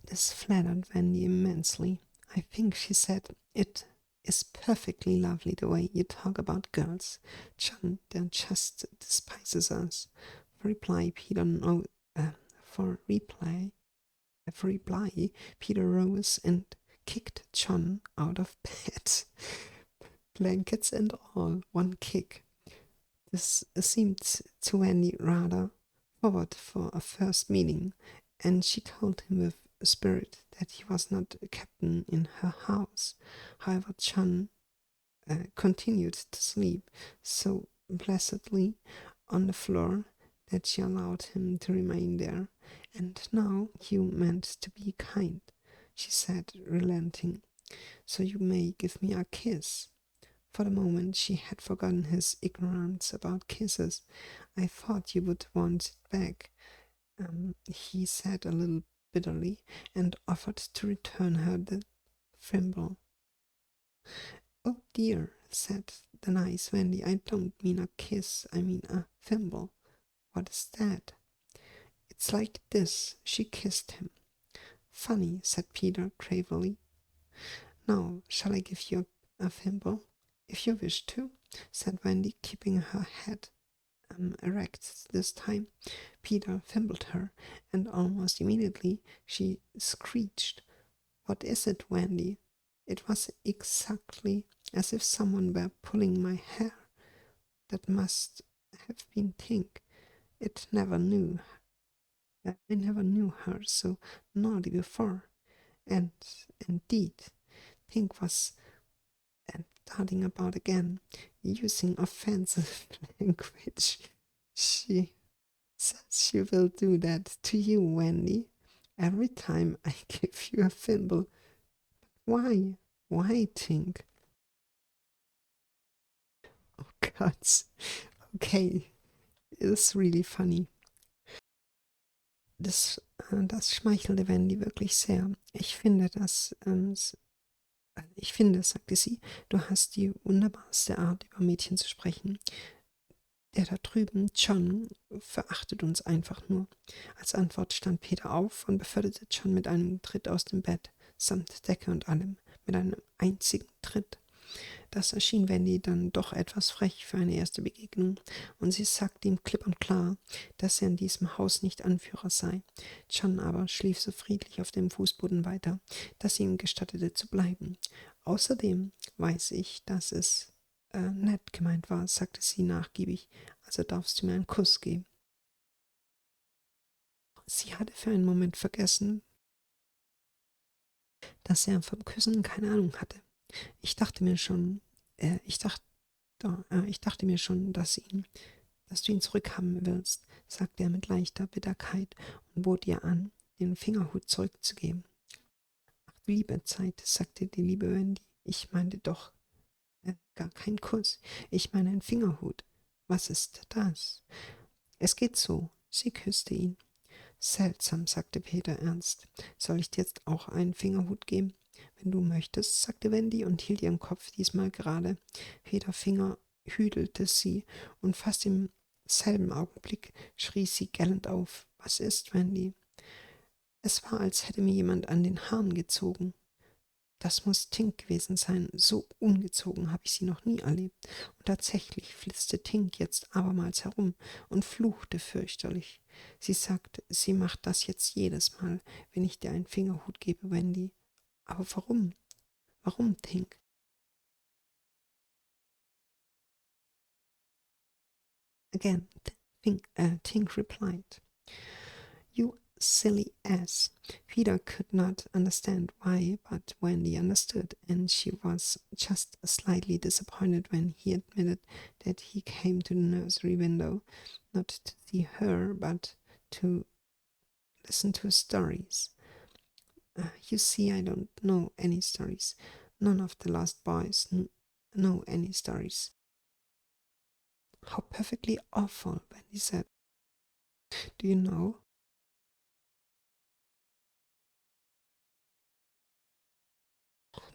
This flattered Wendy immensely. I think she said, it is perfectly lovely the way you talk about girls. John, that just despises us. For reply, Peter no, for reply, for reply, Peter rose and kicked John out of bed. Blankets and all, one kick. This seemed to Wendy rather forward for a first meeting, and she told him with spirit that he was not a captain in her house. However, John continued to sleep so placidly on the floor that she allowed him to remain there. And now you meant to be kind, she said, relenting, so you may give me a kiss. For the moment she had forgotten his ignorance about kisses. I thought you would want it back, he said a little bitterly, and offered to return her the thimble. Oh dear, said the nice Wendy, I don't mean a kiss, I mean a thimble. What is that? It's like this. She kissed him. Funny, said Peter gravely. Now, shall I give you a thimble? If you wish to, said Wendy, keeping her head erect this time. Peter thimbled her, and almost immediately she screeched. What is it, Wendy? It was exactly as if someone were pulling my hair. That must have been Tink. I never knew her so naughty before. And indeed, Tink was and darting about again, using offensive language. She says she will do that to you, Wendy, every time I give you a thimble. Why? Why, Tink? Oh, God. Okay, it's really funny. Das schmeichelte Wendy wirklich sehr. Ich finde, sagte sie, du hast die wunderbarste Art, über Mädchen zu sprechen. Der da drüben, John, verachtet uns einfach nur. Als Antwort stand Peter auf und beförderte John mit einem Tritt aus dem Bett, samt Decke und allem, mit einem einzigen Tritt. Das erschien Wendy dann doch etwas frech für eine erste Begegnung, und sie sagte ihm klipp und klar, dass er in diesem Haus nicht Anführer sei. John aber schlief so friedlich auf dem Fußboden weiter, dass sie ihm gestattete zu bleiben. Außerdem weiß ich, dass es nett gemeint war, sagte sie nachgiebig, also darfst du mir einen Kuss geben. Sie hatte für einen Moment vergessen, dass er vom Küssen keine Ahnung hatte. Ich dachte mir schon, dass du ihn zurückhaben willst, sagte er mit leichter Bitterkeit und bot ihr an, den Fingerhut zurückzugeben. Ach du liebe Zeit, sagte die liebe Wendy, ich meinte doch gar keinen Kuss, ich meine einen Fingerhut. Was ist das? Es geht so, sie küsste ihn. Seltsam, sagte Peter ernst. Soll ich dir jetzt auch einen Fingerhut geben? Wenn du möchtest, sagte Wendy und hielt ihren Kopf diesmal gerade. Peter Finger hüdelte sie, und fast im selben Augenblick schrie sie gellend auf. Was ist, Wendy? Es war, als hätte mir jemand an den Haaren gezogen. Das muss Tink gewesen sein. So ungezogen habe ich sie noch nie erlebt. Und tatsächlich flitzte Tink jetzt abermals herum und fluchte fürchterlich. Sie sagt, sie macht das jetzt jedes Mal, wenn ich dir einen Fingerhut gebe, Wendy. Aber warum? Warum, Tink? Again, Tink replied, You silly ass. Peter could not understand why, but Wendy understood, and she was just slightly disappointed when he admitted that he came to the nursery window, not to see her, but to listen to stories. You see, I don't know any stories. None of the lost boys know any stories. How perfectly awful, Wendy said. Do you know?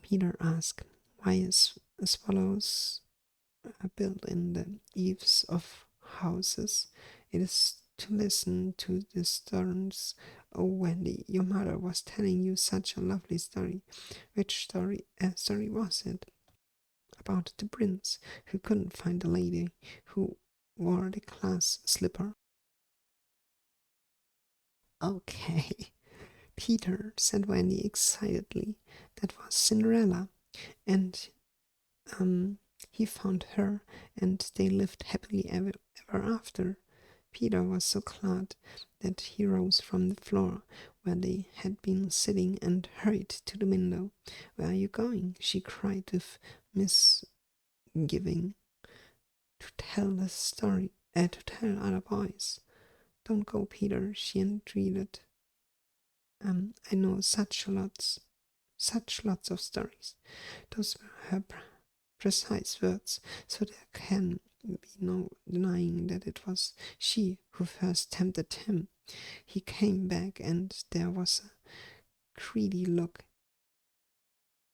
Peter asked, why is swallows built in the eaves of houses? It is to listen to the stories. Oh, Wendy, your mother was telling you such a lovely story. Which story was it? About the prince who couldn't find the lady who wore the glass slipper. Okay, Peter, said Wendy excitedly, that was Cinderella, and he found her, and they lived happily ever after. Peter was so glad that he rose from the floor where they had been sitting and hurried to the window. Where are you going? She cried with misgiving. To tell the story, to tell other boys. Don't go, Peter, she entreated. I know such lots of stories. Those were her precise words, so there can be no denying that it was she who first tempted him. He came back, and there was a greedy look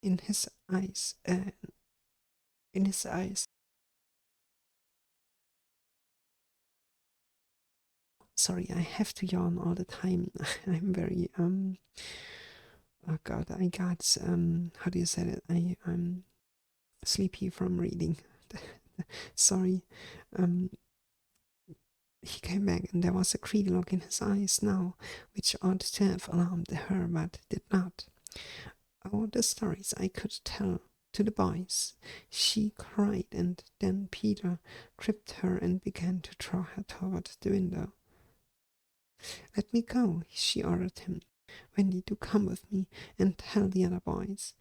in his eyes. Sorry, I have to yawn all the time. I'm very oh God, I got how do you say it? I'm sleepy from reading. Sorry. He came back, and there was a greedy look in his eyes now, which ought to have alarmed her, but did not. Oh, the stories I could tell to the boys, she cried, and then Peter gripped her and began to draw her toward the window. Let me go, she ordered him. Wendy, do come with me and tell the other boys.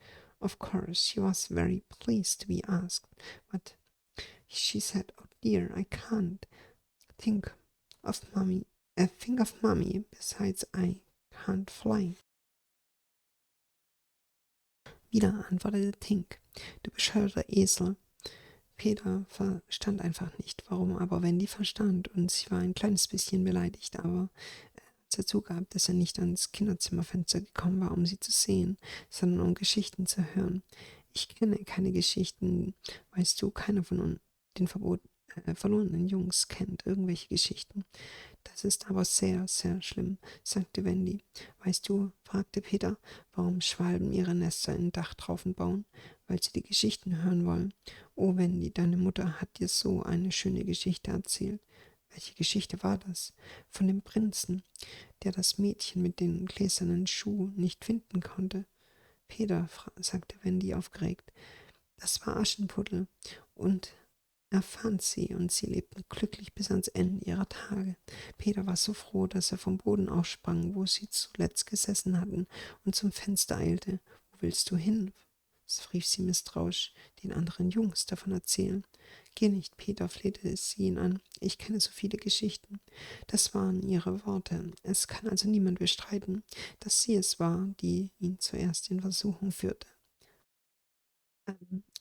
Of course, she was very pleased to be asked, but she said, "Oh dear, I can't think of mommy. Think of mommy. Besides, I can't fly." Wieder antwortete Tink: „Du bescheuerter Esel." Peter verstand einfach nicht, warum, aber Wendy verstand, und sie war ein kleines bisschen beleidigt, aber als er zugab, dass er nicht ans Kinderzimmerfenster gekommen war, um sie zu sehen, sondern um Geschichten zu hören. „Ich kenne keine Geschichten, weißt du, keiner von den verlorenen Jungs kennt irgendwelche Geschichten." „Das ist aber sehr, sehr schlimm", sagte Wendy. „Weißt du", fragte Peter, „warum Schwalben ihre Nester in Dachtraufen bauen? Weil sie die Geschichten hören wollen." „Oh, Wendy, deine Mutter hat dir so eine schöne Geschichte erzählt." „Welche Geschichte war das?" „Von dem Prinzen, der das Mädchen mit den gläsernen Schuh nicht finden konnte." „Peter", sagte Wendy aufgeregt, „das war Aschenputtel, und er fand sie, und sie lebten glücklich bis ans Ende ihrer Tage." Peter war so froh, dass er vom Boden aufsprang, wo sie zuletzt gesessen hatten, und zum Fenster eilte. „Wo willst du hin?" rief sie misstrauisch. „Den anderen Jungs davon erzählen." „Geh nicht, Peter", flehte sie ihn an. „Ich kenne so viele Geschichten." Das waren ihre Worte. Es kann also niemand bestreiten, dass sie es war, die ihn zuerst in Versuchung führte.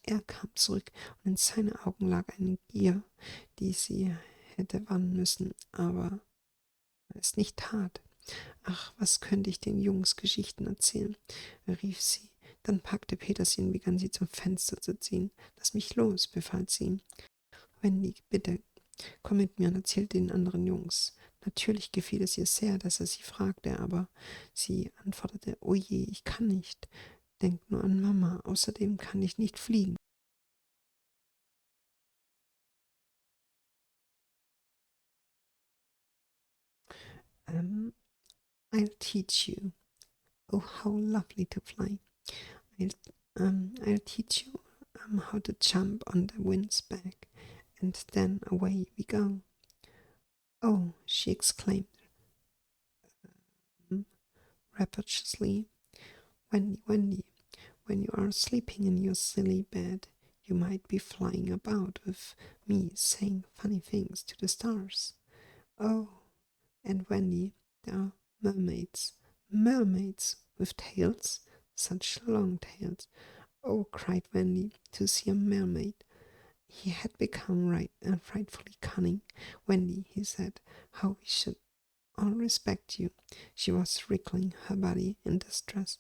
Er kam zurück, und in seinen Augen lag eine Gier, die sie hätte warnen müssen, aber es nicht tat. „Ach, was könnte ich den Jungs Geschichten erzählen?" rief sie. Dann packte Peter sie und begann sie zum Fenster zu ziehen. „Lass mich los", befahl sie ihm. „Wendy, bitte, komm mit mir und erzähl den anderen Jungs." Natürlich gefiel es ihr sehr, dass er sie fragte, aber sie antwortete: „Oh je, ich kann nicht. Denk nur an Mama, außerdem kann ich nicht fliegen." Ähm, "I'll teach you. Oh, how lovely to fly. I'll, I'll teach you how to jump on the wind's back, and then away we go." "Oh," she exclaimed um, rapturously, "Wendy, Wendy, when you are sleeping in your silly bed, you might be flying about with me, saying funny things to the stars." "Oh, and Wendy, there are mermaids, mermaids with tails, such long tails." "Oh," cried Wendy, "to see a mermaid." He had become frightfully cunning. "Wendy," he said, "how we should all respect you." She was wriggling her body in distress.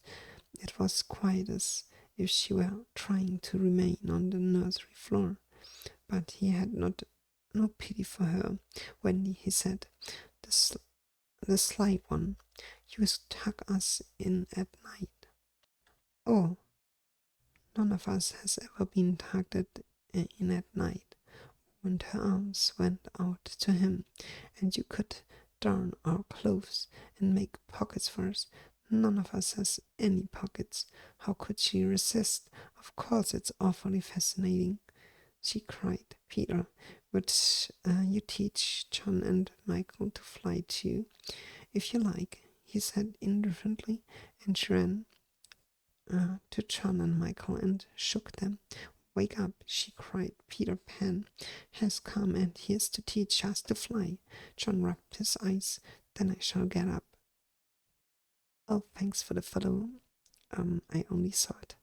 It was quite as if she were trying to remain on the nursery floor. But he had no pity for her. "Wendy," he said, the sly one, "you tuck us in at night." "Oh, none of us has ever been tucked in at night." And her arms went out to him. "And you could darn our clothes and make pockets for us. None of us has any pockets." How could she resist? "Of course it's awfully fascinating," she cried. "Peter, would you teach John and Michael to fly too?" "If you like," he said indifferently, and she ran to John and Michael and shook them. "Wake up," she cried. "Peter Pan has come, and he is to teach us to fly." John rubbed his eyes. "Then I shall get up." Oh, thanks for the follow. I only saw it.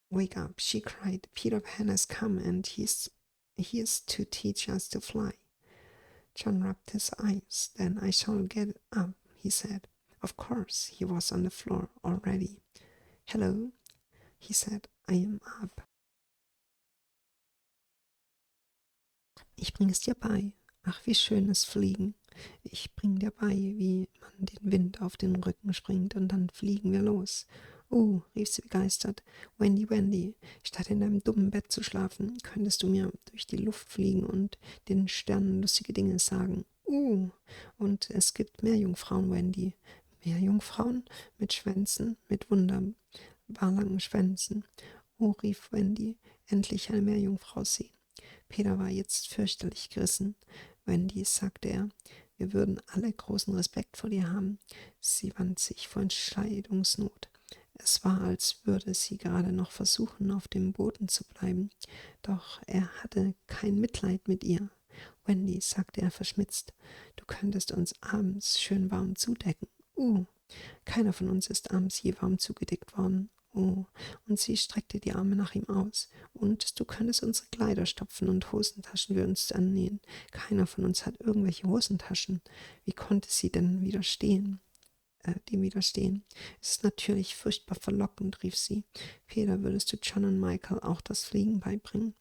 "Wake up," she cried. "Peter Pan has come, and he is to teach us to fly." John rubbed his eyes. "Then I shall get up," he said. Of course, he was on the floor already. "Hello," he said, "I am up." "Ich bring es dir bei. Ach, wie schön ist Fliegen. Ich bring dir bei, wie man den Wind auf den Rücken springt, und dann fliegen wir los." Rief sie begeistert. "Wendy, Wendy, statt in deinem dummen Bett zu schlafen, könntest du mir durch die Luft fliegen und den Sternen lustige Dinge sagen." Und es gibt Meerjungfrauen, Wendy." "Meerjungfrauen? Mit Schwänzen, mit wunderbar langen Schwänzen." Rief Wendy, "endlich eine Meerjungfrau sehen." Peter war jetzt fürchterlich gerissen. "Wendy", sagte er, Wir würden alle großen Respekt vor dir haben. Sie wand sich vor Entscheidungsnot. Es war, als würde sie gerade noch versuchen, auf dem Boden zu bleiben. Doch er hatte kein Mitleid mit ihr. Wendy, sagte er verschmitzt, du könntest uns abends schön warm zudecken. Keiner von uns ist abends je warm zugedeckt worden. Oh, und sie streckte die Arme nach ihm aus. Und du könntest unsere Kleider stopfen und Hosentaschen für uns annähen. Keiner von uns hat irgendwelche Hosentaschen. Wie konnte sie denn dem widerstehen? Es ist natürlich furchtbar verlockend, rief sie. Peter, würdest du John und Michael auch das Fliegen beibringen?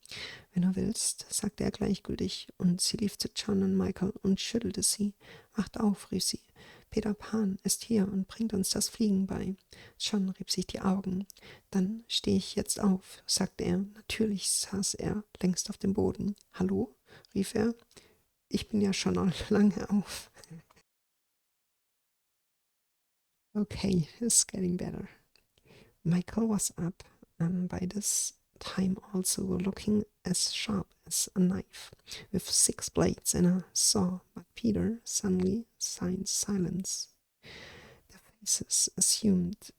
Wenn du willst, sagte er gleichgültig, und sie lief zu John und Michael und schüttelte sie. Wacht auf, rief sie. Peter Pan ist hier und bringt uns das Fliegen bei. John rieb sich die Augen. Dann stehe ich jetzt auf, sagte er. Natürlich saß er längst auf dem Boden. Hallo? Rief er. Ich bin ja schon lange auf. Okay, it's getting better. Michael was up by this time also, looking as sharp as a knife, with 6 blades and a saw, but Peter suddenly signed silence. Their faces assumed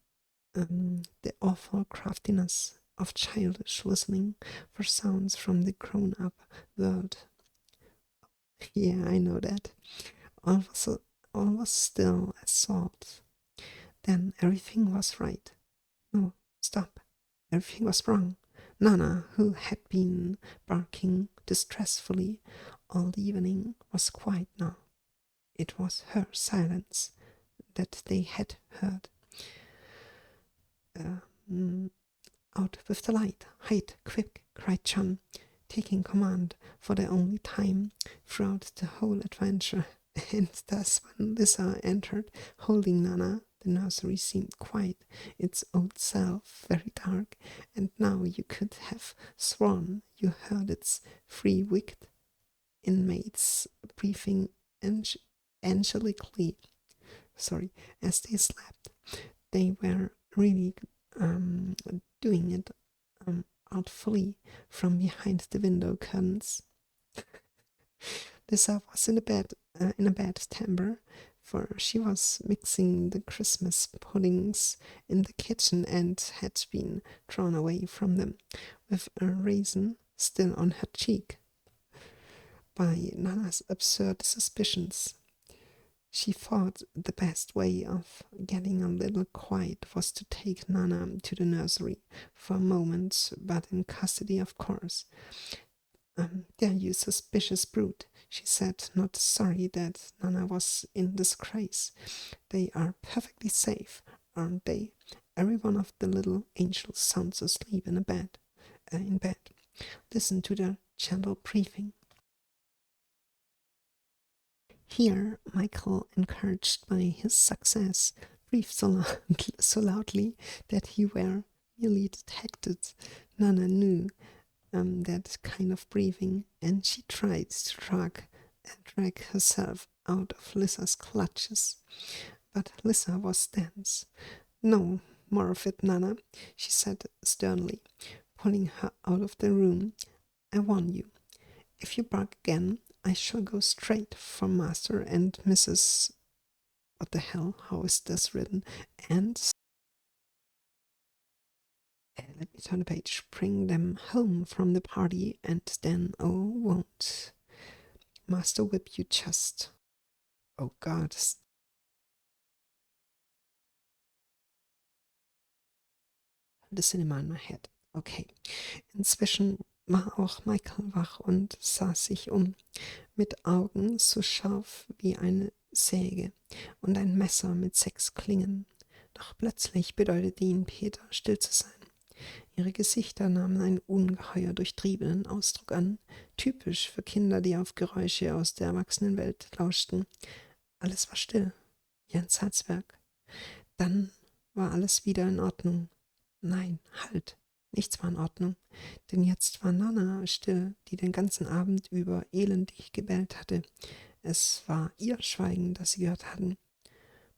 the awful craftiness of childish listening for sounds from the grown-up world. Yeah, I know that. All was still as salt. Then everything was right. No, stop. Everything was wrong. Nana, who had been barking distressfully all the evening, was quiet now. It was her silence that they had heard. Out with the light. Hide, quick, cried John, taking command for the only time throughout the whole adventure. And thus when Lisa entered, holding Nana, the nursery seemed quite its old self, very dark, and now you could have sworn you heard its 3-wicked inmates breathing angelically, as they slept. They were really doing it artfully from behind the window curtains. Lisa was in a bad temper, for she was mixing the Christmas puddings in the kitchen and had been drawn away from them, with a raisin still on her cheek, by Nana's absurd suspicions. She thought the best way of getting a little quiet was to take Nana to the nursery for a moment, but in custody, of course. There, you suspicious brute, she said, not sorry that Nana was in disgrace. They are perfectly safe, aren't they? Every one of the little angels sounds asleep in bed. Listen to their gentle breathing. Here, Michael, encouraged by his success, breathed so loudly that he were merely detected. Nana knew that kind of breathing, and she tried to drag herself out of Lissa's clutches. But Lissa was dense. No more of it, Nana, she said sternly, pulling her out of the room. I warn you, if you bark again, I shall go straight for Master and Mrs. What the hell? How is this written? And let me turn the page. Bring them home from the party, and then, oh, won't Master whip you just. Oh God. The cinema in my head. Okay. Inzwischen war auch Michael wach und sah sich um, mit Augen so scharf wie eine Säge und ein Messer mit 6 Klingen. Doch plötzlich bedeutete ihn Peter, still zu sein. Ihre Gesichter nahmen einen ungeheuer durchtriebenen Ausdruck an, typisch für Kinder, die auf Geräusche aus der Erwachsenenwelt lauschten. Alles war still, wie ein Salzwerk. Dann war alles wieder in Ordnung. Nein, halt, nichts war in Ordnung, denn jetzt war Nana still, die den ganzen Abend über elendig gebellt hatte. Es war ihr Schweigen, das sie gehört hatten.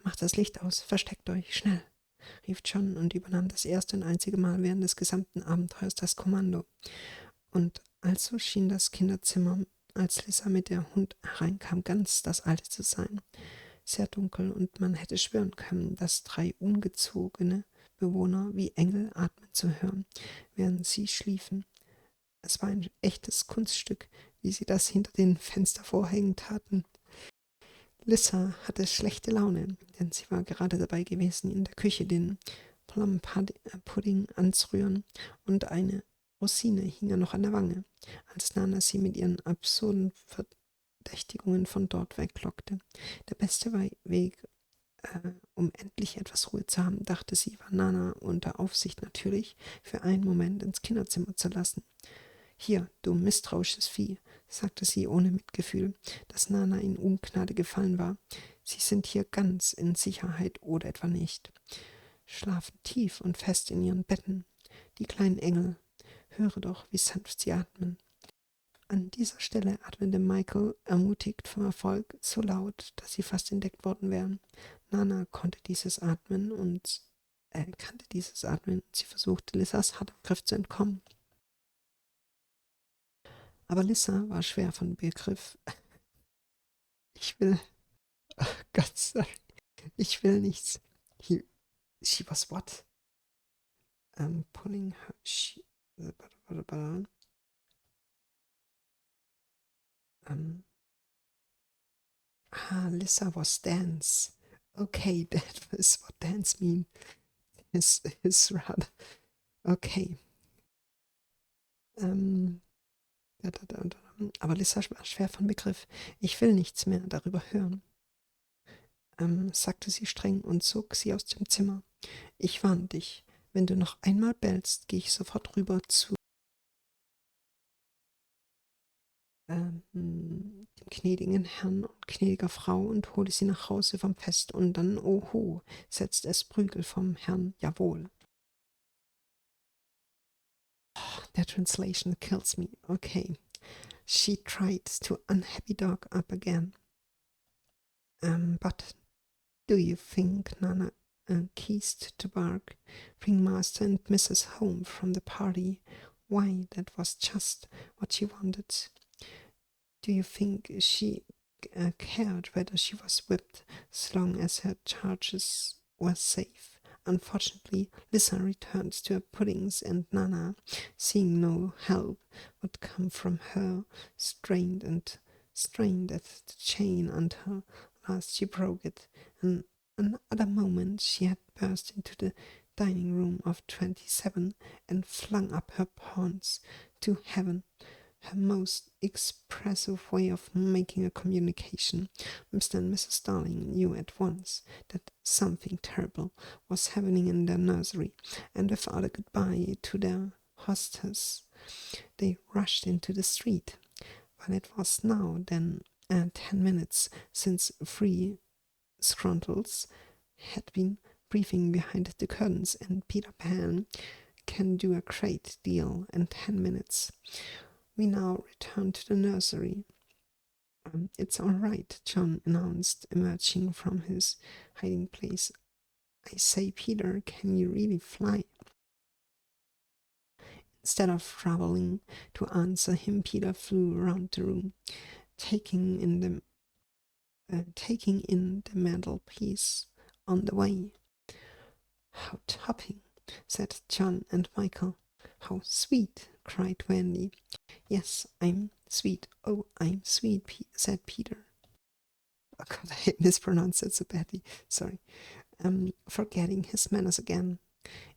»Macht das Licht aus, versteckt euch, schnell«, rief John und übernahm das erste und einzige Mal während des gesamten Abenteuers das Kommando. Und also schien das Kinderzimmer als Lisa mit der Hund hereinkam, ganz das Alte zu sein. Sehr dunkel, und man hätte schwören können, dass 3 ungezogene Bewohner wie Engel atmen zu hören, während sie schliefen. Es war ein echtes Kunststück, wie sie das hinter den Fenstervorhängen taten. Lissa hatte schlechte Laune, denn sie war gerade dabei gewesen, in der Küche den Plum-Pudding anzurühren, und eine Rosine hing ihr noch an der Wange, als Nana sie mit ihren absurden Verdächtigungen von dort weglockte. Der beste Weg, um endlich etwas Ruhe zu haben, dachte sie, war Nana unter Aufsicht natürlich für einen Moment ins Kinderzimmer zu lassen. »Hier, du misstrauisches Vieh«, sagte sie ohne Mitgefühl, dass Nana in Ungnade gefallen war. »Sie sind hier ganz in Sicherheit oder etwa nicht. Schlafen tief und fest in ihren Betten. Die kleinen Engel. Höre doch, wie sanft sie atmen.« An dieser Stelle atmete Michael, ermutigt vom Erfolg, so laut, dass sie fast entdeckt worden wären. Nana kannte dieses Atmen, und sie versuchte, Lissas hartem Griff zu entkommen. Aber Lissa war schwer von Begriff. Ich will, oh Gott, sorry, ich will nichts. She was what? Pulling her, Lissa was dance. Okay, that is what dance mean. Is rather, okay. Aber Lissa war schwer von Begriff. Ich will nichts mehr darüber hören, sagte sie streng und zog sie aus dem Zimmer. Ich warne dich, wenn du noch einmal bellst, gehe ich sofort rüber zu dem gnädigen Herrn und gnädiger Frau und hole sie nach Hause vom Fest, und dann, oho, setzt es Prügel vom Herrn, jawohl. Der translation kills me. Okay. She tried to unhappy dog up again. But do you think Nana ceased to bark, bring Master and Mrs. home from the party? Why, that was just what she wanted. Do you think she cared whether she was whipped, as long as her charges were safe? Unfortunately, Lissa returned to her puddings, and Nana, seeing no help would come from her, strained at the chain until last she broke it. In another moment she had burst into the dining room of 27 and flung up her pawns to heaven. Her most expressive way of making a communication. Mr. and Mrs. Darling knew at once that something terrible was happening in their nursery, and without a goodbye to their hostess, they rushed into the street. While it was now then 10 minutes since 3 Scrontles had been breathing behind the curtains, and Peter Pan can do a great deal in 10 minutes. We now return to the nursery. It's all right, John announced, emerging from his hiding place. I say, Peter, can you really fly? Instead of troubling to answer him, Peter flew around the room, taking in the mantelpiece on the way. How topping, said John and Michael. How sweet, cried Wendy. Yes, I'm sweet. Oh, I'm sweet, said Peter. Oh God, I mispronounced it so badly. Sorry. Forgetting his manners again.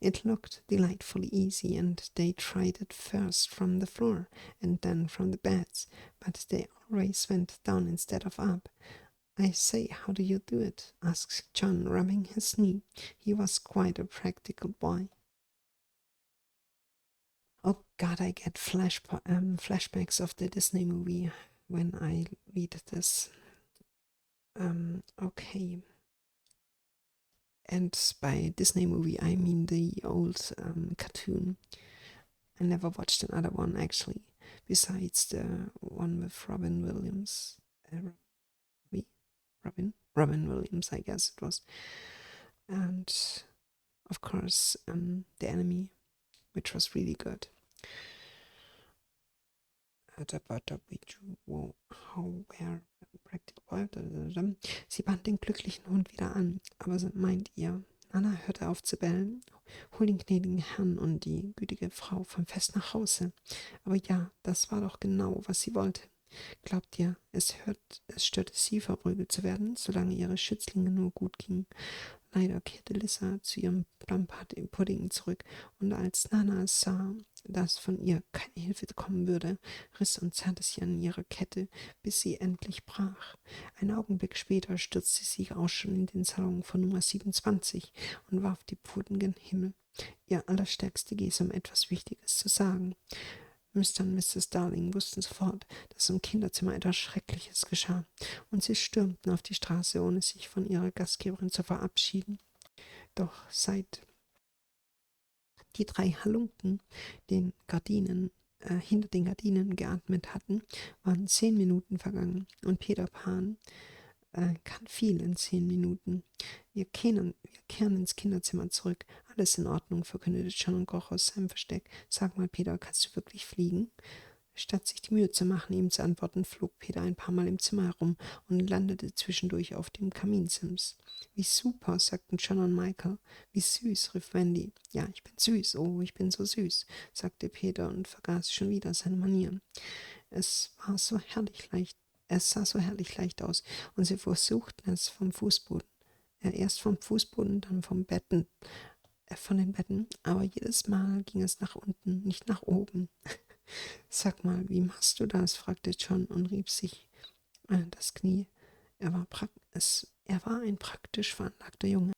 It looked delightfully easy, and they tried it first from the floor and then from the beds, but they always went down instead of up. I say, how do you do it? Asked John, rubbing his knee. He was quite a practical boy. Oh God, I get flashbacks of the Disney movie when I read this. Okay. And by Disney movie, I mean the old cartoon. I never watched another one, actually, besides the one with Robin Williams. Robin Williams, I guess it was. And, of course, The Enemy, which was really good. Sie band den glücklichen Hund wieder an, aber sie meint ihr, Nana hörte auf zu bellen, hol den gnädigen Herrn und die gütige Frau vom Fest nach Hause. Aber ja, das war doch genau, was sie wollte. Glaubt ihr, es störte sie, verprügelt zu werden, solange ihre Schützlinge nur gut gingen? Leider kehrte Lissa zu ihrem Plum-Pudding zurück, und als Nana sah, dass von ihr keine Hilfe kommen würde, riss und zerrte sie an ihrer Kette, bis sie endlich brach. Einen Augenblick später stürzte sie auch schon in den Salon von Nummer 27 und warf die Pfoten gen Himmel. Ihr allerstärkste Geste, um etwas Wichtiges zu sagen. Mr. und Mrs. Darling wussten sofort, dass im Kinderzimmer etwas Schreckliches geschah, und sie stürmten auf die Straße, ohne sich von ihrer Gastgeberin zu verabschieden. Doch seit die drei Halunken hinter den Gardinen geatmet hatten, waren 10 Minuten vergangen, und Peter Pan kann viel in 10 Minuten. Wir kehren ins Kinderzimmer zurück. Alles in Ordnung, verkündete John und kroch aus seinem Versteck. Sag mal, Peter, kannst du wirklich fliegen? Statt sich die Mühe zu machen, ihm zu antworten, flog Peter ein paar Mal im Zimmer herum und landete zwischendurch auf dem Kaminsims. Wie super, sagten John und Michael. Wie süß, rief Wendy. Ja, ich bin süß, oh, ich bin so süß, sagte Peter und vergaß schon wieder seine Manieren. Es sah so herrlich leicht aus, und sie versuchten es vom Fußboden. Erst vom Fußboden, dann von den Betten, aber jedes Mal ging es nach unten, nicht nach oben. Sag mal, wie machst du das? Fragte John und rieb sich das Knie. Er war ein praktisch veranlagter Junge.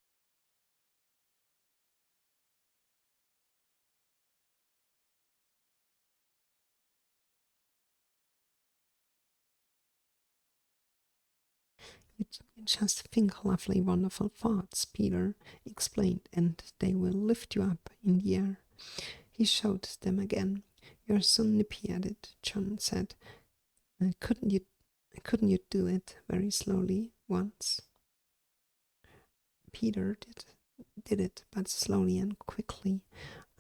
You just think lovely, wonderful thoughts, Peter explained, and they will lift you up in the air. He showed them again. You're so nippy at it, John said. Couldn't you do it very slowly once? Peter did it, but slowly and quickly.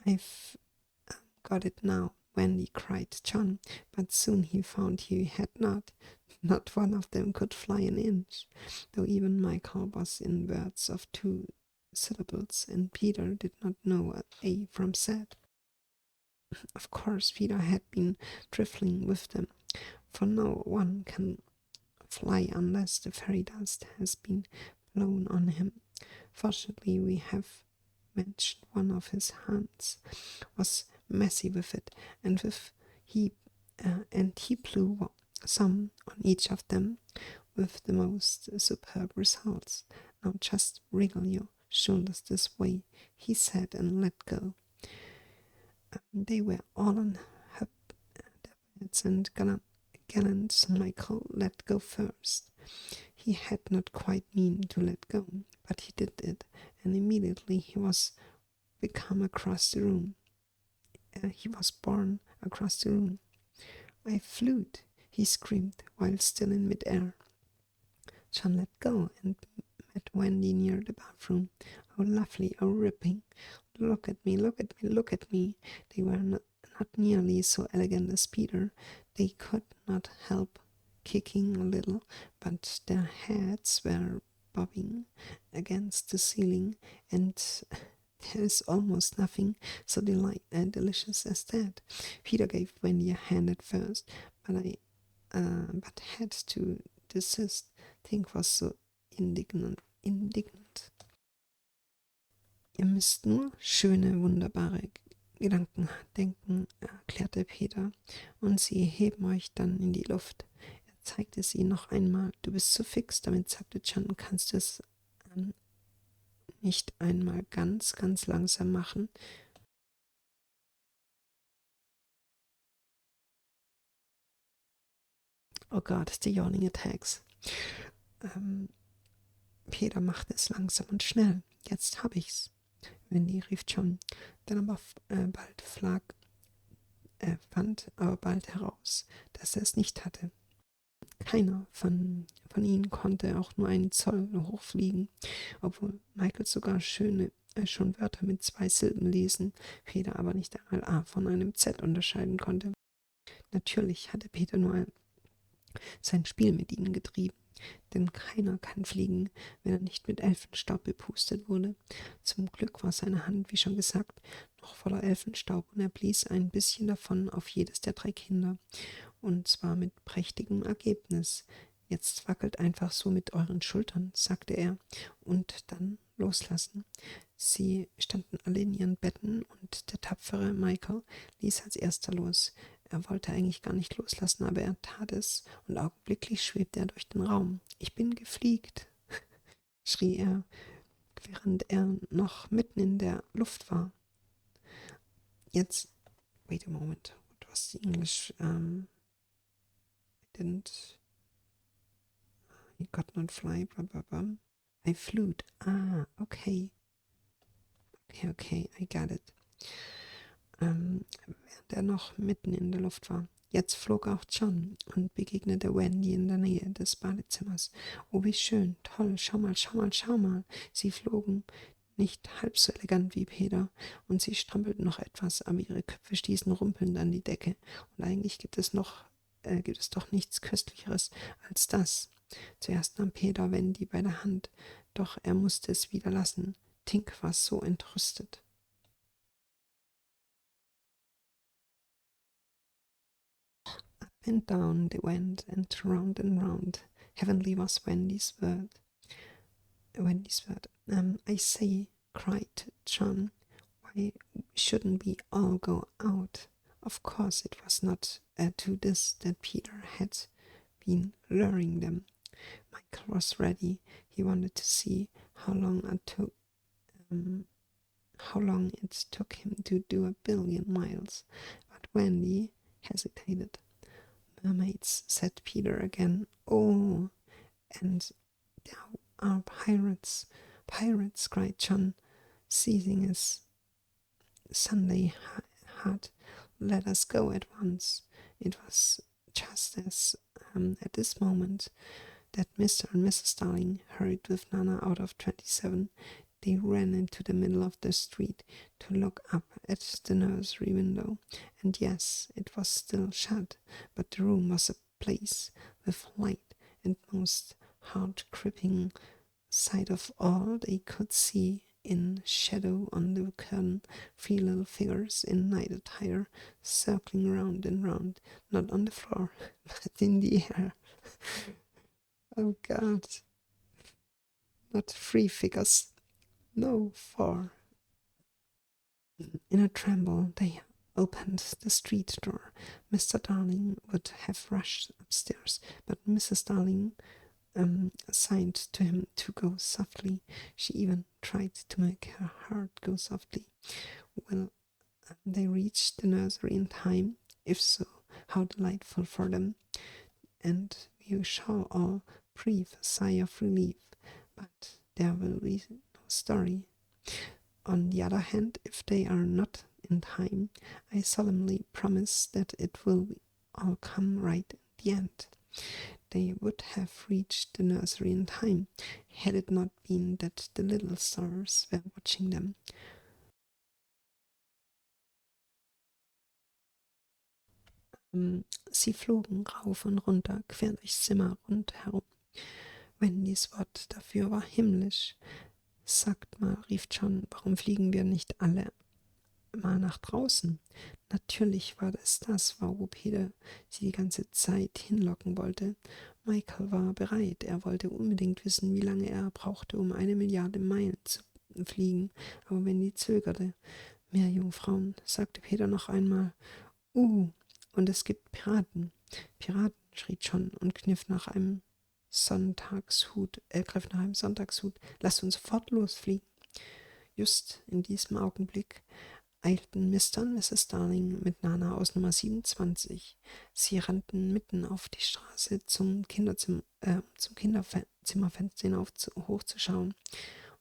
I've got it now, Wendy, cried John, but soon he found he had not. Not one of them could fly an inch, though even Michael was in words of 2 syllables, and Peter did not know A from Z. Of course, Peter had been trifling with them, for no one can fly unless the fairy dust has been blown on him. Fortunately, we have mentioned one of his hands was messy with it, and he blew some on each of them with the most superb results. Now just wriggle your shoulders this way, he said, and let go. They were all on their beds, and gallant Michael let go first. He had not quite meant to let go, but he did it, and immediately he was borne across the room. I flew, he screamed, while still in mid-air. John let go and met Wendy near the bathroom. Oh, lovely, oh, ripping. Look at me, look at me, look at me. They were not nearly so elegant as Peter. They could not help kicking a little, but their heads were bobbing against the ceiling, and there is almost nothing so delicious as that. Peter gave Wendy a hand at first, but had to desist. Think was so indignant. Ihr müsst nur schöne, wunderbare Gedanken denken, erklärte Peter, und sie heben euch dann in die Luft. Er zeigte sie noch einmal. Du bist zu fix damit, sagte John. Kannst du es nicht einmal ganz, ganz langsam machen? Oh Gott, die yawning attacks. Peter machte es langsam und schnell. Jetzt hab ich's. Wendy, rief John. Dann aber fand aber bald heraus, dass er es nicht hatte. Keiner von ihnen konnte auch nur einen Zoll hochfliegen, obwohl Michael sogar schon Wörter mit 2 Silben lesen, Peter aber nicht einmal A von einem Z unterscheiden konnte. Natürlich hatte Peter nur sein Spiel mit ihnen getrieben, denn keiner kann fliegen, wenn er nicht mit Elfenstaub bepustet wurde. Zum Glück war seine Hand, wie schon gesagt, noch voller Elfenstaub und er blies ein bisschen davon auf jedes der 3 Kinder, und zwar mit prächtigem Ergebnis. Jetzt wackelt einfach so mit euren Schultern, sagte er, und dann loslassen. Sie standen alle in ihren Betten und der tapfere Michael ließ als erster los. Er wollte eigentlich gar nicht loslassen, aber er tat es und augenblicklich schwebte er durch den Raum. Ich bin gefliegt, schrie er, während er noch mitten in der Luft war. Jetzt, wait a moment, what was the English? I could not fly, blah, blah, blah. I flew. Ah, okay. Okay, I got it. Während er noch mitten in der Luft war. Jetzt flog auch John und begegnete Wendy in der Nähe des Badezimmers. Oh, wie schön, toll, schau mal, schau mal, schau mal. Sie flogen nicht halb so elegant wie Peter, und sie strampelten noch etwas, aber ihre Köpfe stießen rumpelnd an die Decke. Und eigentlich gibt es doch nichts Köstlicheres als das. Zuerst nahm Peter Wendy bei der Hand, doch er musste es wieder lassen. Tink war so entrüstet. Up and down they went, and round. Heavenly was Wendy's word. I say, cried John, why shouldn't we all go out? Of course it was not to this that Peter had been luring them. Michael was ready. He wanted to see how long it took him to do 1,000,000,000 miles. But Wendy hesitated. Mermaids, said Peter again. Oh, and there are pirates. Pirates, cried John, seizing his Sunday hat. Let us go at once. It was just as at this moment that Mr. and Mrs. Darling hurried with Nana out of 27. They ran into the middle of the street to look up at the nursery window, and yes, it was still shut, but the room was ablaze with light, and most heart-gripping sight of all, they could see in shadow on the curtain 3 little figures in night attire circling round and round, not on the floor, but in the air. Oh God, not 3 figures, no, 4. In a tremble, they opened the street door. Mr. Darling would have rushed upstairs, but Mrs. Darling signed to him to go softly. She even tried to make her heart go softly. Well, they reached the nursery in time. If so, how delightful for them. And you shall all breathe a sigh of relief. But there will be no story. On the other hand, if they are not in time, I solemnly promise that it will all come right in the end. They would have reached the nursery in time, had it not been that the little stars were watching them. Sie flogen rauf und runter, quer durchs Zimmer rundherum. Wendys Wort dafür war himmlisch. Sagt mal, rief John, warum fliegen wir nicht alle mal nach draußen? Natürlich war es das, wo Peter sie die ganze Zeit hinlocken wollte. Michael war bereit, er wollte unbedingt wissen, wie lange er brauchte, um 1 Milliarde Meilen zu fliegen, aber Wendy zögerte. Mehr Jungfrauen, sagte Peter noch einmal. Und es gibt Piraten. Piraten, schrie John und griff nach einem Sonntagshut. Lasst uns sofort losfliegen. Just in diesem Augenblick eilten Mr. und Mrs. Darling mit Nana aus Nummer 27. Sie rannten mitten auf die Straße zum Kinderzimmerfenster hochzuschauen.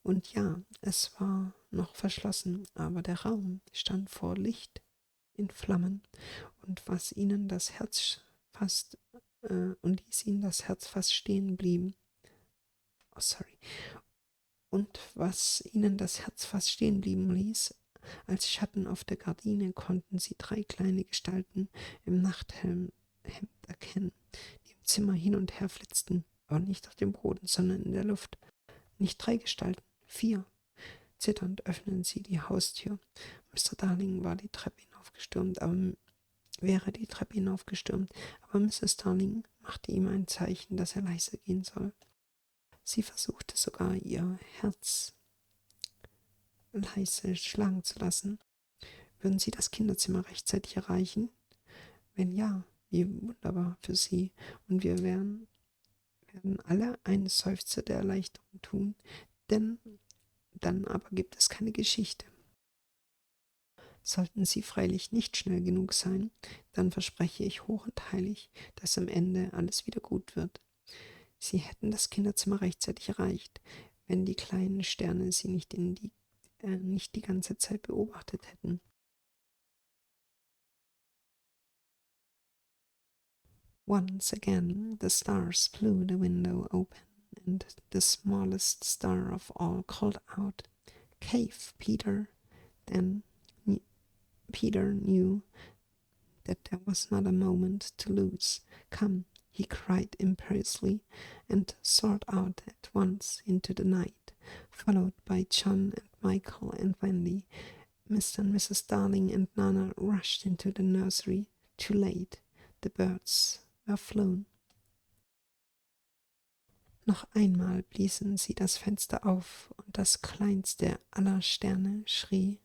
Und ja, es war noch verschlossen, aber der Raum stand vor Licht in Flammen, und ließ ihnen das Herz fast stehen blieben. Und was ihnen das Herz fast stehen blieben ließ, Als Schatten auf der Gardine konnten sie 3 kleine Gestalten im Nachthemd erkennen, die im Zimmer hin und her flitzten, aber nicht auf dem Boden, sondern in der Luft. Nicht 3 Gestalten, 4. Zitternd öffneten sie die Haustür. Mr. Darling wäre die Treppe hinaufgestürmt, aber Mrs. Darling machte ihm ein Zeichen, dass er leise gehen soll. Sie versuchte sogar, ihr Herz leise schlagen zu lassen. Würden sie das Kinderzimmer rechtzeitig erreichen? Wenn ja, wie wunderbar für sie, und wir werden alle einen Seufzer der Erleichterung tun, denn dann aber gibt es keine Geschichte. Sollten sie freilich nicht schnell genug sein, dann verspreche ich hoch und heilig, dass am Ende alles wieder gut wird. Sie hätten das Kinderzimmer rechtzeitig erreicht, wenn die kleinen Sterne sie nicht die ganze Zeit beobachtet hätten. Once again the stars flew the window open, and the smallest star of all called out, "Cave, Peter!" Then Peter knew that there was not a moment to lose. "Come," he cried imperiously, and soared out at once into the night, followed by John and Michael and Wendy. Mr. and Mrs. Darling and Nana rushed into the nursery. Too late. The birds were flown. Noch einmal bliesen sie das Fenster auf, und das kleinste aller Sterne schrie: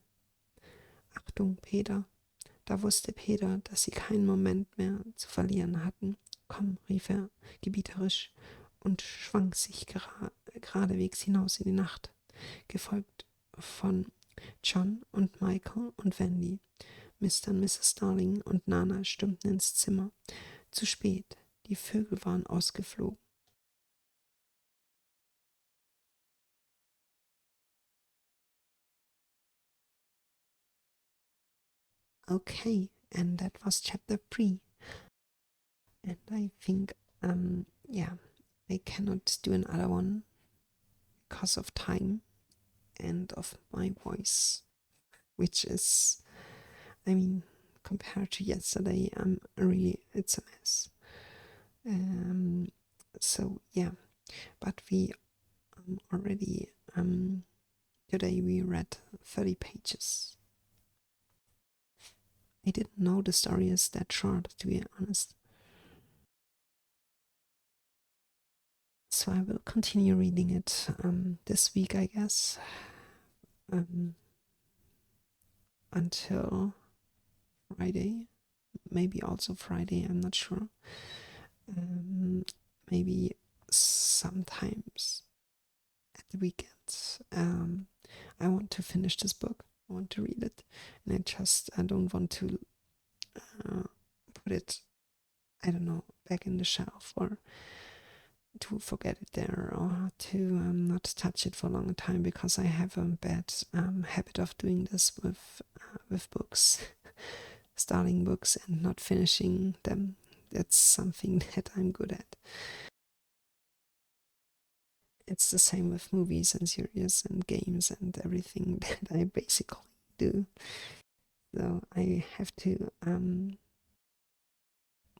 "Achtung, Peter!" Da wusste Peter, dass sie keinen Moment mehr zu verlieren hatten. "Komm", rief er gebieterisch und schwang sich geradewegs hinaus in die Nacht, gefolgt von John und Michael und Wendy. Mr. und Mrs. Darling und Nana stürmten ins Zimmer. Zu spät, die Vögel waren ausgeflogen. Okay, and that was chapter 3. And I think, I cannot do another one because of time and of my voice, which is, compared to yesterday, it's a mess. So yeah, but we already, today we read 30 pages. I didn't know the story is that short, to be honest. So I will continue reading it this week, I guess, until Friday, maybe also Friday, I'm not sure. Maybe sometimes at the weekends. I want to finish this book. I want to read it, and I don't want to put it, I don't know, back in the shelf, or to forget it there, or to not touch it for a long time, because I have a bad habit of doing this with books, starting books and not finishing them. That's something that I'm good at. It's the same with movies and series and games and everything that I basically do. So I have to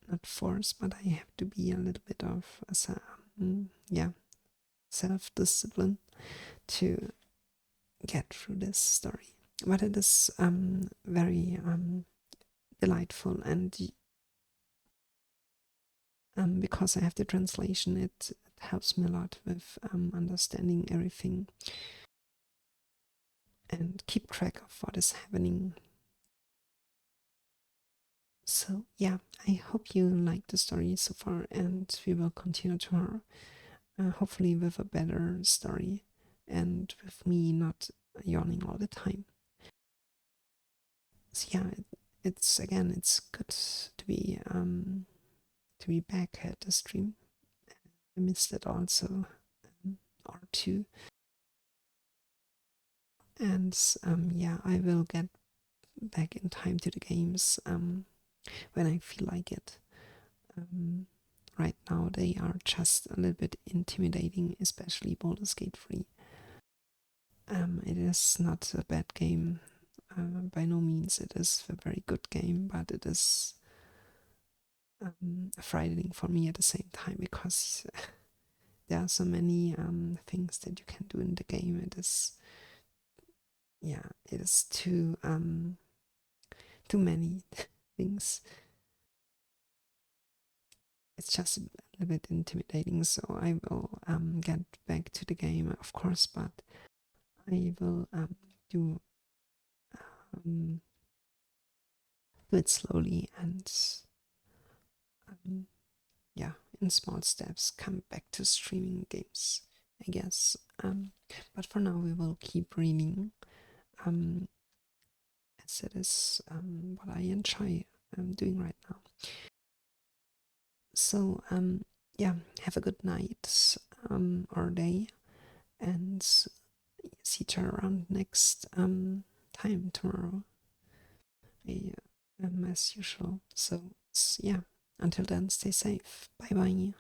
not force, but I have to be a little bit of self-discipline to get through this story. But it is very delightful, and because I have the translation, it helps me a lot with understanding everything and keep track of what is happening. So yeah, I hope you like the story so far, and we will continue tomorrow, hopefully with a better story and with me not yawning all the time. So yeah, it's good to be back at the stream. I missed it also, or two. And I will get back in time to the games when I feel like it. Right now they are just a little bit intimidating, especially Baldur's Gate 3. It is not a bad game. by no means it is a very good game, but it is frightening for me at the same time because there are so many things that you can do in the game. It is, yeah, it is too many things. It's just a little bit intimidating, so I will get back to the game, of course, but I will do um, do it slowly and yeah, in small steps, come back to streaming games, I guess. But for now, we will keep reading, as it is what I enjoy doing right now. So, yeah, have a good night or day, and see each other around next time tomorrow, as usual. So, yeah, until then, stay safe. Bye bye.